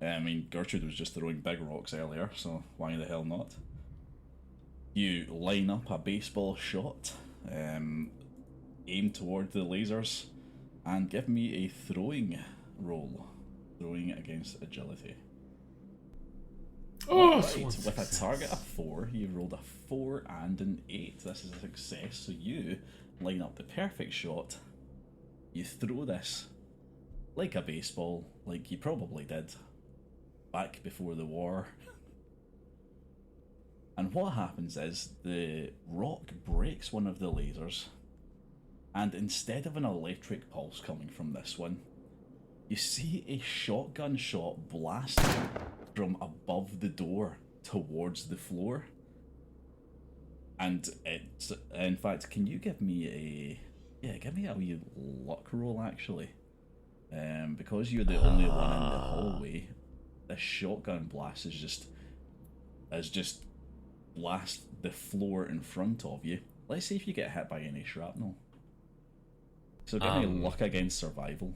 I mean, Gertrude was just throwing big rocks earlier, so why the hell not? You line up a baseball shot, aim toward the lasers, and give me a throwing roll. Throwing against agility. Oh, Alright, with a target of 4, you've rolled a 4 and an 8. This is a success, so you line up the perfect shot. You throw this like a baseball, like you probably did back before the war. And what happens is the rock breaks one of the lasers, and instead of an electric pulse coming from this one, you see a shotgun shot blasted from above the door towards the floor. And it's, in fact, can you give me a wee luck roll actually? Because you're the only one in the hallway, the shotgun blast is just as just blast the floor in front of you. Let's see if you get hit by any shrapnel. So give me luck against survival.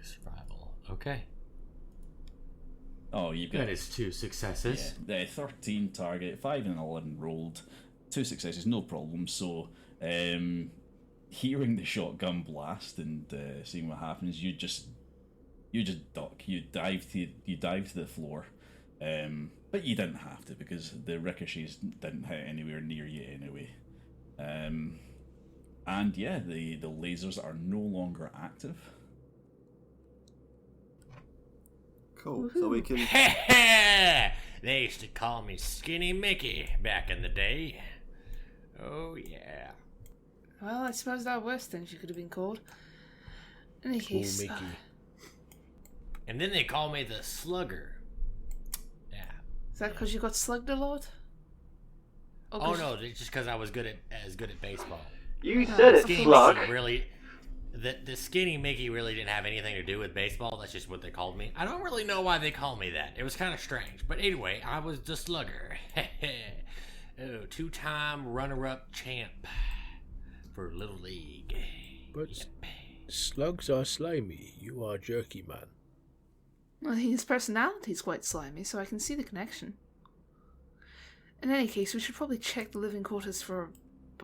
Survival. Okay. Oh, you've got... That is 2 successes. Yeah, 13 target, 5 and 11 rolled, 2 successes, no problem. So, hearing the shotgun blast and seeing what happens, you just duck, you dive to the floor, but you didn't have to because the ricochets didn't hit anywhere near you anyway. And yeah, the lasers are no longer active. Cool. So we can. They used to call me Skinny Mickey back in the day. Oh yeah. Well, I suppose there are worse things you could have been called. In any case. Mickey. And then they call me the Slugger. Yeah. Is that because you got slugged a lot? Oh no, it's just because I was good at baseball. You said it, Skinny slug. Mickey really, the Skinny Mickey really didn't have anything to do with baseball. That's just what they called me. I don't really know why they called me that. It was kind of strange. But anyway, I was the Slugger. Oh, 2-time runner-up champ for Little League. But slugs are slimy. You are jerky, man. Well, his personality is quite slimy, so I can see the connection. In any case, we should probably check the living quarters for,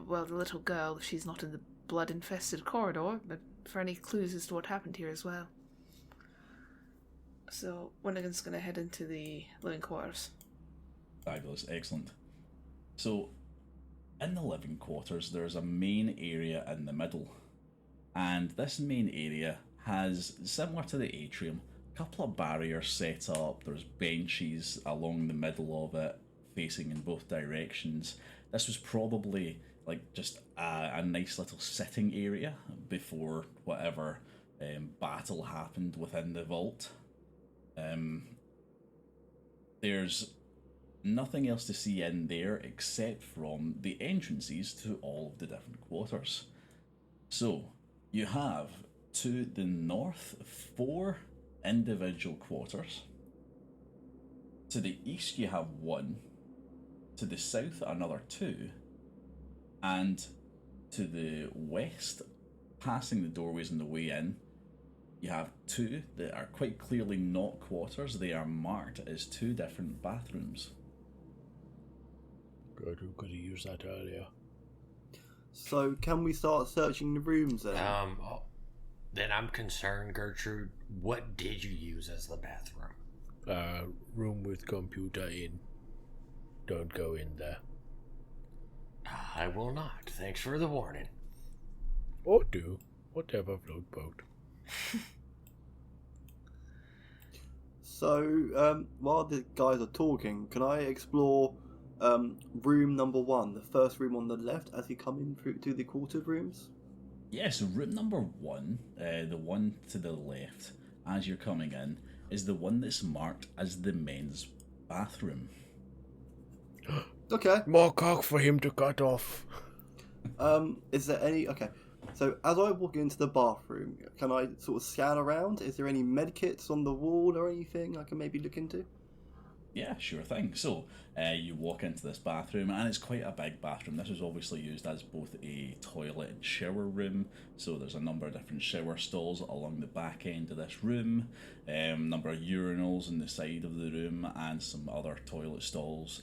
well, the little girl, if she's not in the blood-infested corridor, but for any clues as to what happened here as well. So, Winnigan's going to head into the living quarters. Fabulous, excellent. So, in the living quarters, there's a main area in the middle. And this main area has, similar to the atrium, a couple of barriers set up. There's benches along the middle of it, facing in both directions. This was probably like just a nice little sitting area before whatever battle happened within the vault. There's nothing else to see in there except from the entrances to all of the different quarters. So you have to the north 4 individual quarters. To the east you have 1. To the south another 2. And to the west, passing the doorways on the way in, you have 2 that are quite clearly not quarters. They are marked as 2 different bathrooms. Good, we could have used that earlier. So can we start searching the rooms then? Then I'm concerned, Gertrude. What did you use as the bathroom? Room with computer in. Don't go in there. I will not. Thanks for the warning. Or do. Whatever float boat. So, while the guys are talking, can I explore room number 1, the first room on the left, as you come in through to the quartered rooms? Yeah, so room number 1, the one to the left, as you're coming in, is the one that's marked as the men's bathroom. Okay. More cock for him to cut off. Is there any... Okay. So, as I walk into the bathroom, can I sort of scan around? Is there any medkits on the wall or anything I can maybe look into? Yeah, sure thing. So, you walk into this bathroom, and it's quite a big bathroom. This was obviously used as both a toilet and shower room. So there's a number of different shower stalls along the back end of this room, number of urinals on the side of the room, and some other toilet stalls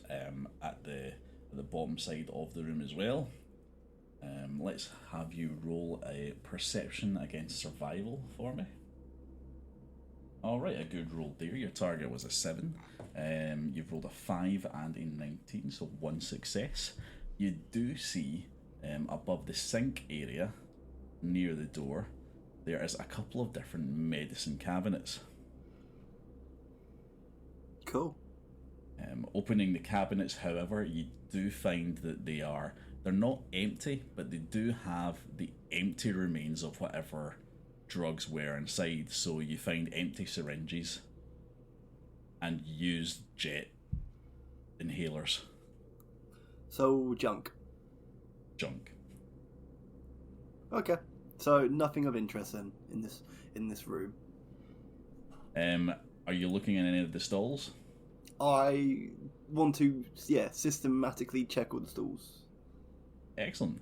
at the bottom side of the room as well. Let's have you roll a perception against survival for me. Alright, a good roll there. Your target was a 7. You've rolled a 5 and a 19, so 1 success. You do see above the sink area, near the door, there is a couple of different medicine cabinets. Cool. Opening the cabinets, however, you do find that they're not empty, but they do have the empty remains of whatever drugs were inside. So you find empty syringes and used jet inhalers. So, junk. Okay. So, nothing of interest then in this room. Are you looking in any of the stalls? I want to, systematically check all the stalls. Excellent.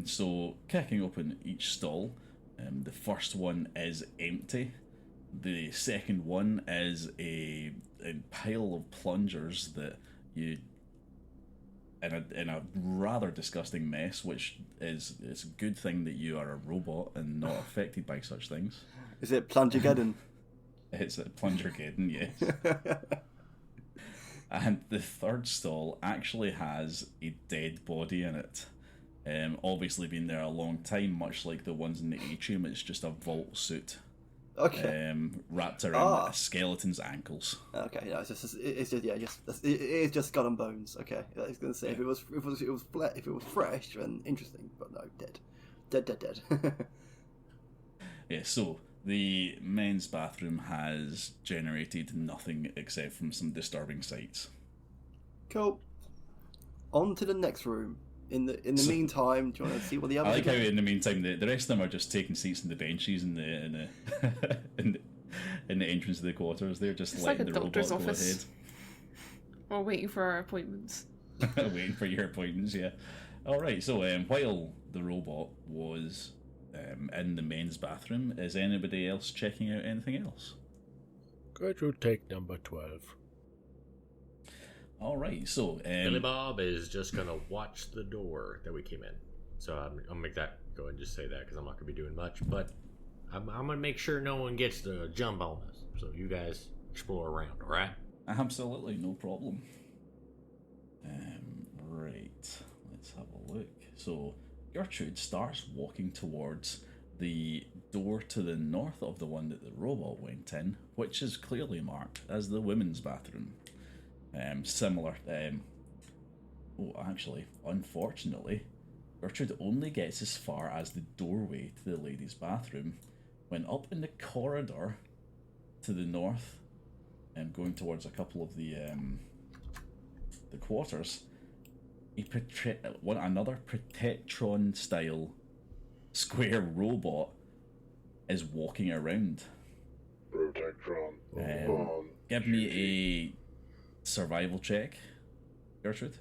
So, kicking open each stall, the first one is empty. The second one is a pile of plungers that you, in a rather disgusting mess, which is it's a good thing that you are a robot and not affected by such things. Is it Plungergeddon? It's a Plungergeddon, yes. And the third stall actually has a dead body in it. Obviously been there a long time, much like the ones in the atrium. It's just a vault suit. Okay. Wrapped around a skeleton's ankles. Okay, no, it is just skull and bones. Okay, I was gonna say if it was fresh and interesting, but no, dead. Yeah, so the men's bathroom has generated nothing except from some disturbing sights. Cool. On to the next room. In the meantime, do you want to see what the others? I like how in the meantime the rest of them are just taking seats in the benches in the in the entrance of the quarters. They're just it's letting like a the doctor's robot office. We're waiting for our appointments. go ahead. Waiting for your appointments, yeah. All right. So while the robot was in the men's bathroom, is anybody else checking out anything else? Gertrude, take number 12. All right. So Billy Bob is just gonna watch the door that we came in. So I'll make that go and just say that because I'm not gonna be doing much, but I'm gonna make sure no one gets the jump on us. So you guys explore around, all right? absolutely no problem. Right. Let's have a look. So Gertrude starts walking towards the door to the north of the one that the robot went in, which is clearly marked as the women's bathroom. Similar. Actually, unfortunately, Gertrude only gets as far as the doorway to the ladies' bathroom, when up in the corridor to the north, and going towards a couple of the quarters, another Protectron style square robot is walking around. Protectron. Give me a survival check, Gertrude.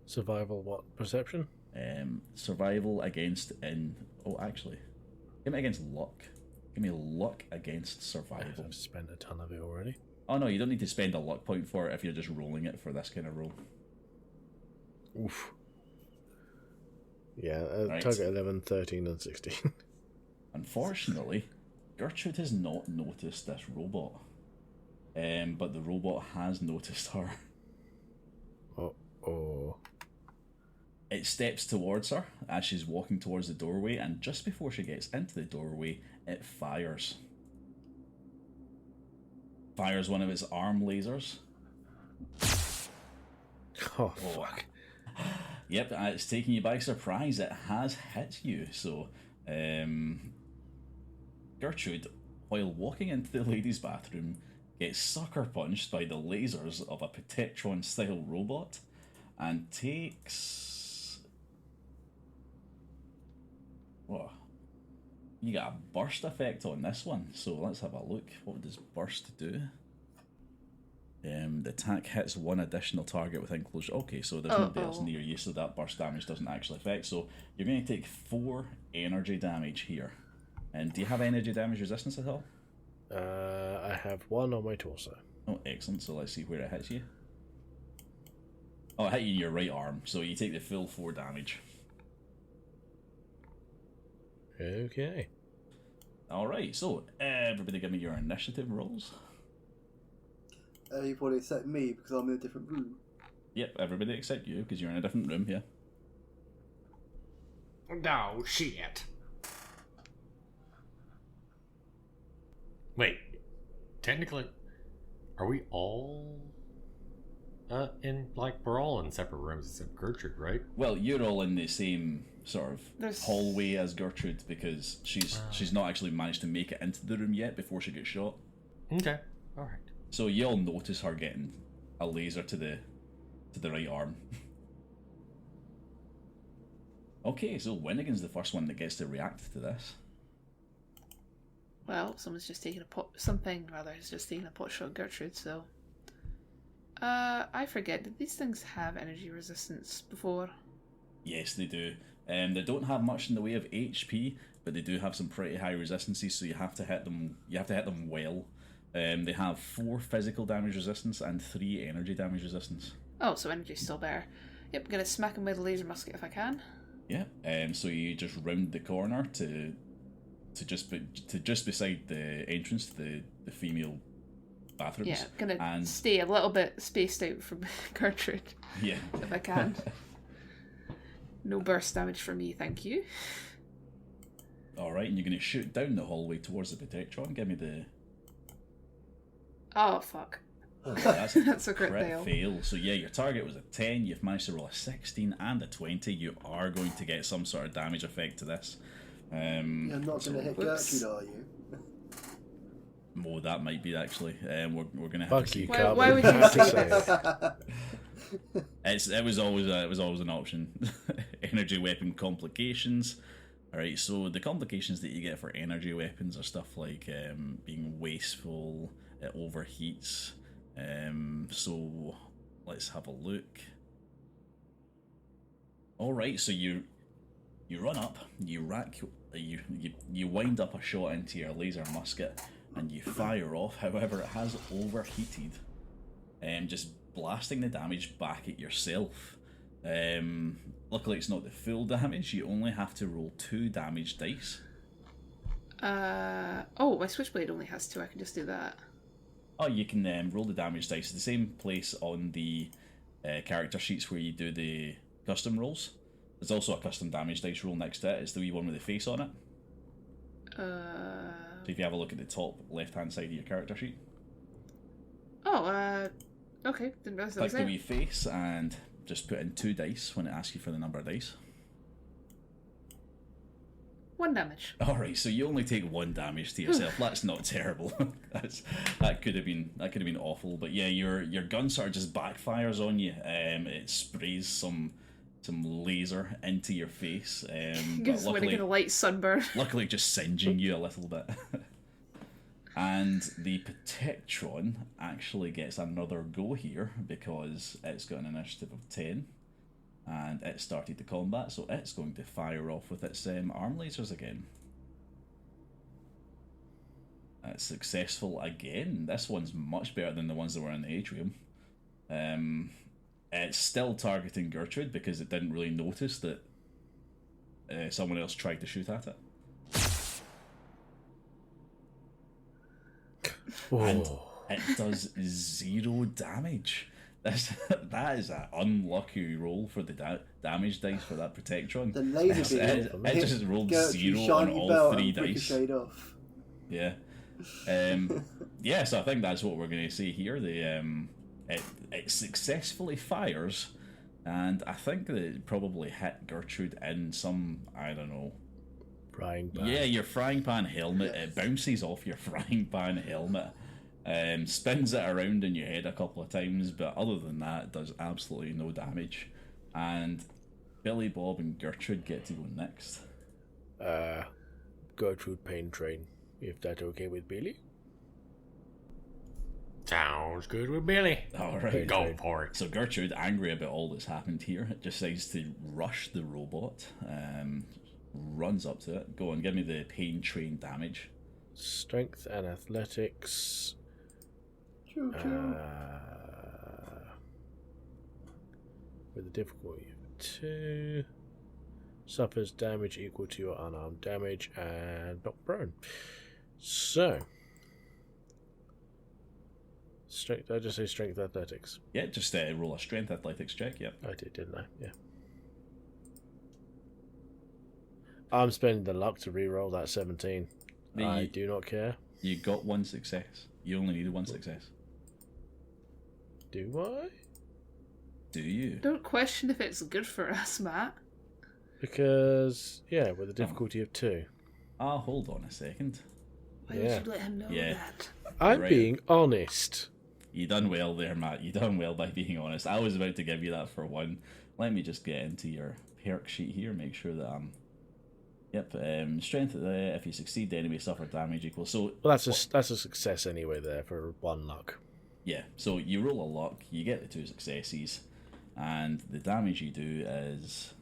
Survival what? Perception? Survival against actually, give me against luck. Give me luck against survival. I've spent a ton of it already. Oh no, you don't need to spend a luck point for it if you're just rolling it for this kind of roll. Oof. Yeah, Right. target 11, 13, and 16. Unfortunately, Gertrude has not noticed this robot. But the robot has noticed her. Oh. It steps towards her as she's walking towards the doorway, and just before she gets into the doorway, it fires. Fires one of its arm lasers. Oh, fuck. Yep, it's taking you by surprise. It has hit you. So, Gertrude, while walking into the ladies' bathroom, gets sucker punched by the lasers of a Protectron style robot and takes. Whoa. You got a burst effect on this one, so let's have a look. What does burst do? The attack hits one additional target within close. Okay, so there's nobody else near you, so that burst damage doesn't actually affect. So you're going to take 4 energy damage here. And do you have energy damage resistance at all? I have 1 on my torso. Oh, excellent. So let's see where it hits you. Oh, it hit you in your right arm, so you take the full 4 damage. Okay. Alright, so everybody give me your initiative rolls. You probably accept me because I'm in a different room. Yep, everybody except you, because you're in a different room here. No shit. Wait, technically, are we all we're all in separate rooms except Gertrude, right? Well, you're all in the same sort of There's- hallway as Gertrude because she's not actually managed to make it into the room yet before she gets shot. Okay, all right. So you all notice her getting a laser to the right arm. Okay, so Winnigan's the first one that gets to react to this. Well, something rather has just taken a pot shot at Gertrude, so I forget. Did these things have energy resistance before? Yes, they do. They don't have much in the way of HP, but they do have some pretty high resistances. So you have to hit them. You have to hit them well. They have 4 physical damage resistance and 3 energy damage resistance. Oh, so energy's still better. Yep, gonna smack him with a laser musket if I can. Yeah. So you just round the corner to just beside the entrance to the female bathrooms. Yeah, gonna and stay a little bit spaced out from Gertrude yeah. if I can. No burst damage for me, thank you. All right, and you're gonna shoot down the hallway towards the Protectron. Give me the. Oh fuck. That's That's a crit crit fail. fail. So yeah, your target was a 10. You've managed to roll a 16 and a 20. You are going to get some sort of damage effect to this. You're not going to hit Whoops. Gertrude, are you? Oh, that might be actually. We're going to have Fuck to you, see. Carl. Why would you have to say say It was always an option. Energy weapon complications. All right, so the complications that you get for energy weapons are stuff like being wasteful, it overheats. So let's have a look. All right, so you run up, you wind up a shot into your laser musket, and you fire off. However, it has overheated, just blasting the damage back at yourself. Luckily, it's not the full damage. You only have to roll 2 damage dice. Oh, my switchblade only has 2. I can just do that. Oh, you can roll the damage dice. The same place on the character sheets where you do the custom rolls. There's also a custom damage dice roll next to it. It's the wee one with the face on it. So if you have a look at the top left-hand side of your character sheet. Oh, okay. Didn't realize that Click was the there. wee face and just put in 2 dice when it asks you for the number of dice. 1 damage. Alright, so you only take 1 damage to yourself. That's not terrible. That could have been awful. But yeah, your gun sort of just backfires on you. It sprays some laser into your face. But Gives when I get a light sunburn. luckily just singeing you a little bit. And the Protectron actually gets another go here because it's got an initiative of 10 and it started the combat, so it's going to fire off with its arm lasers again. It's successful again. This one's much better than the ones that were in the atrium. It's still targeting Gertrude because it didn't really notice that someone else tried to shoot at it. And it does 0 damage. That is an unlucky roll for the damage dice for that Protectron. The laser beam it just rolled Gertrude's 0 on shiny all belt 3 and dice. ricocheted off. Yeah. Yeah, so I think that's what we're going to see here. It successfully fires, and I think that it probably hit Gertrude in some, I don't know. frying pan. Yeah, your frying pan helmet. It bounces off your frying pan helmet. Spins it around in your head a couple of times, but other than that, it does absolutely no damage. And Billy Bob and Gertrude get to go next. Gertrude Pain Train, if that's okay with Billy. Sounds good with Billy. Alright. Go for it. So Gertrude, angry about all that's happened here, decides to rush the robot. Runs up to it. Go on, give me the Pain Train damage. Strength and athletics. Choo choo. With a difficulty of 2. Suffers damage equal to your unarmed damage and not prone. So. Strength. I just say strength athletics. Yeah, just roll a strength athletics check, yep. I did, didn't I? Yeah. I'm spending the luck to re-roll that 17. I do not care. You got 1 success. You only needed 1 success. Do I? Do you? Don't question if it's good for us, Matt. Because, yeah, with a difficulty of 2. Ah, hold on a second. Why Yeah. would you let him know Yeah. that? I'm Right. being honest. You done well there, Matt. You done well by being honest. I was about to give you that for 1. Let me just get into your perk sheet here, make sure that I'm... Yep, strength, if you succeed, the enemy suffer damage equals... So, Well, that's a success anyway there for 1 luck. Yeah, so you roll a luck, you get the 2 successes, and the damage you do is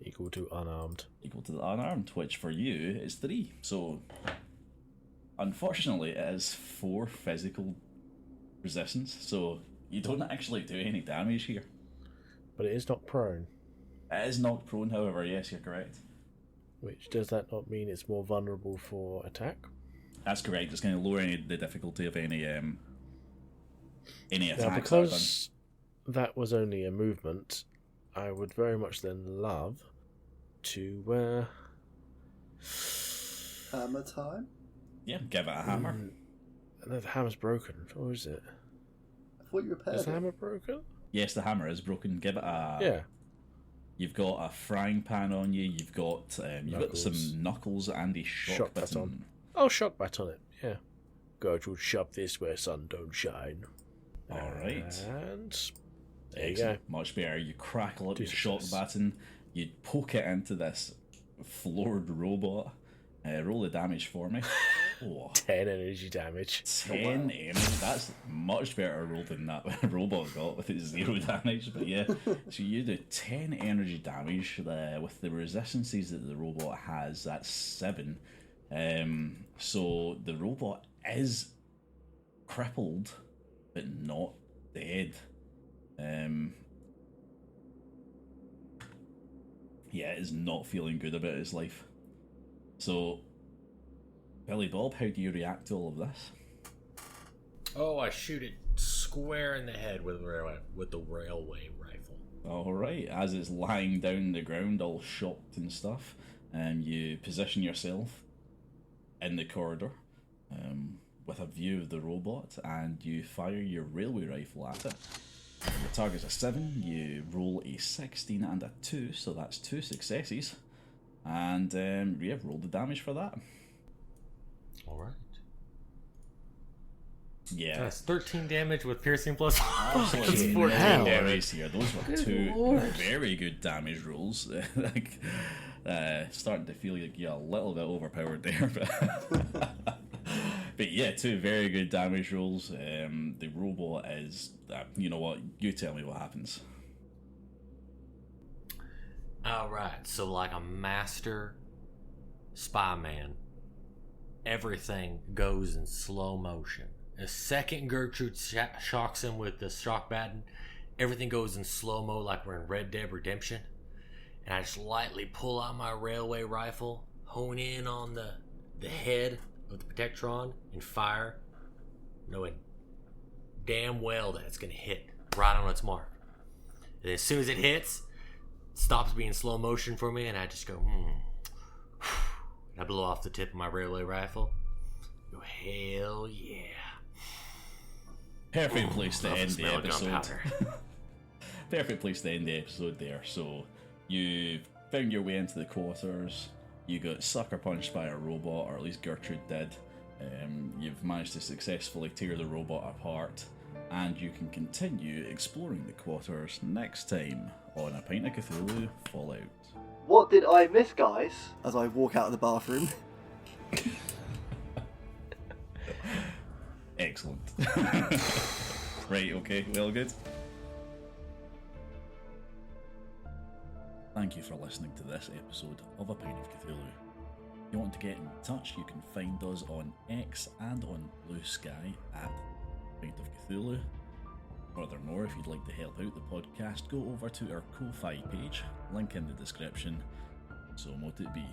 Equal to unarmed. equal to the unarmed, which for you is 3. So, unfortunately, it is 4 physical resistance, so you don't actually do any damage here. But it is not prone. It is knocked prone, however, yes, you're correct. Which, does that not mean it's more vulnerable for attack? That's correct, it's going to lower the difficulty of any attacks. Now, because that was only a movement, I would very much then love to Hammer time? Yeah, give it a hammer. The hammer's broken, or is it? I thought you repaired Is the it. hammer broken? Yes, the hammer is broken. Give it a. Yeah. You've got a frying pan on you. You've got some knuckles and a shock baton. Oh, shock baton it. Yeah. Gertrude, shove this where sun don't shine. All right. And there you Excellent. Much better. You crackle up 2 your shock success. baton. You poke it into this floored robot. Roll the damage for me. Oh, 10 energy damage. 10 energy. That's much better roll than that robot got with its 0 damage. But yeah, so you do 10 energy damage with the resistances that the robot has. That's 7. So the robot is crippled, but not dead. Yeah, it is not feeling good about its life. So, Billy Bob, how do you react to all of this? Oh, I shoot it square in the head with the railway rifle. Alright, as it's lying down the ground, all shocked and stuff, you position yourself in the corridor with a view of the robot, and you fire your railway rifle at it. The target's a 7, you roll a 16 and a 2, so that's 2 successes. And yeah, roll the damage for that. Alright. Yeah. That's 13 damage with piercing plus. Absolutely That's no 14 hell. damage here. Those were Good 2 Lord. very good damage rolls. Like, starting to feel like you're a little bit overpowered there, but yeah, 2 very good damage rolls. The robot is, you know what? You tell me what happens. Alright, so like a master spy man, everything goes in slow motion. The second Gertrude shocks him with the shock baton, everything goes in slow-mo like we're in Red Dead Redemption. And I just lightly pull out my railway rifle, hone in on the head of the Protectron, and fire, knowing damn well that it's going to hit right on its mark. And as soon as it hits, it stops being slow motion for me, and I just go, and I blow off the tip of my railway rifle. Go, hell yeah. Perfect place to Love end the smell of episode. gunpowder. Perfect place to end the episode there. So you found your way into the quarters. You got sucker punched by a robot, or at least Gertrude did. You've managed to successfully tear the robot apart, and you can continue exploring the quarters next time on A Pint of Cthulhu Fallout. What did I miss, guys? As I walk out of the bathroom. Excellent. Right, okay, well, good. Thank you for listening to this episode of A Pint of Cthulhu. If you want to get in touch, you can find us on X and on Blue Sky at Pint of Cthulhu. Furthermore, if you'd like to help out the podcast, go over to our Ko-Fi page, link in the description. So mote it be.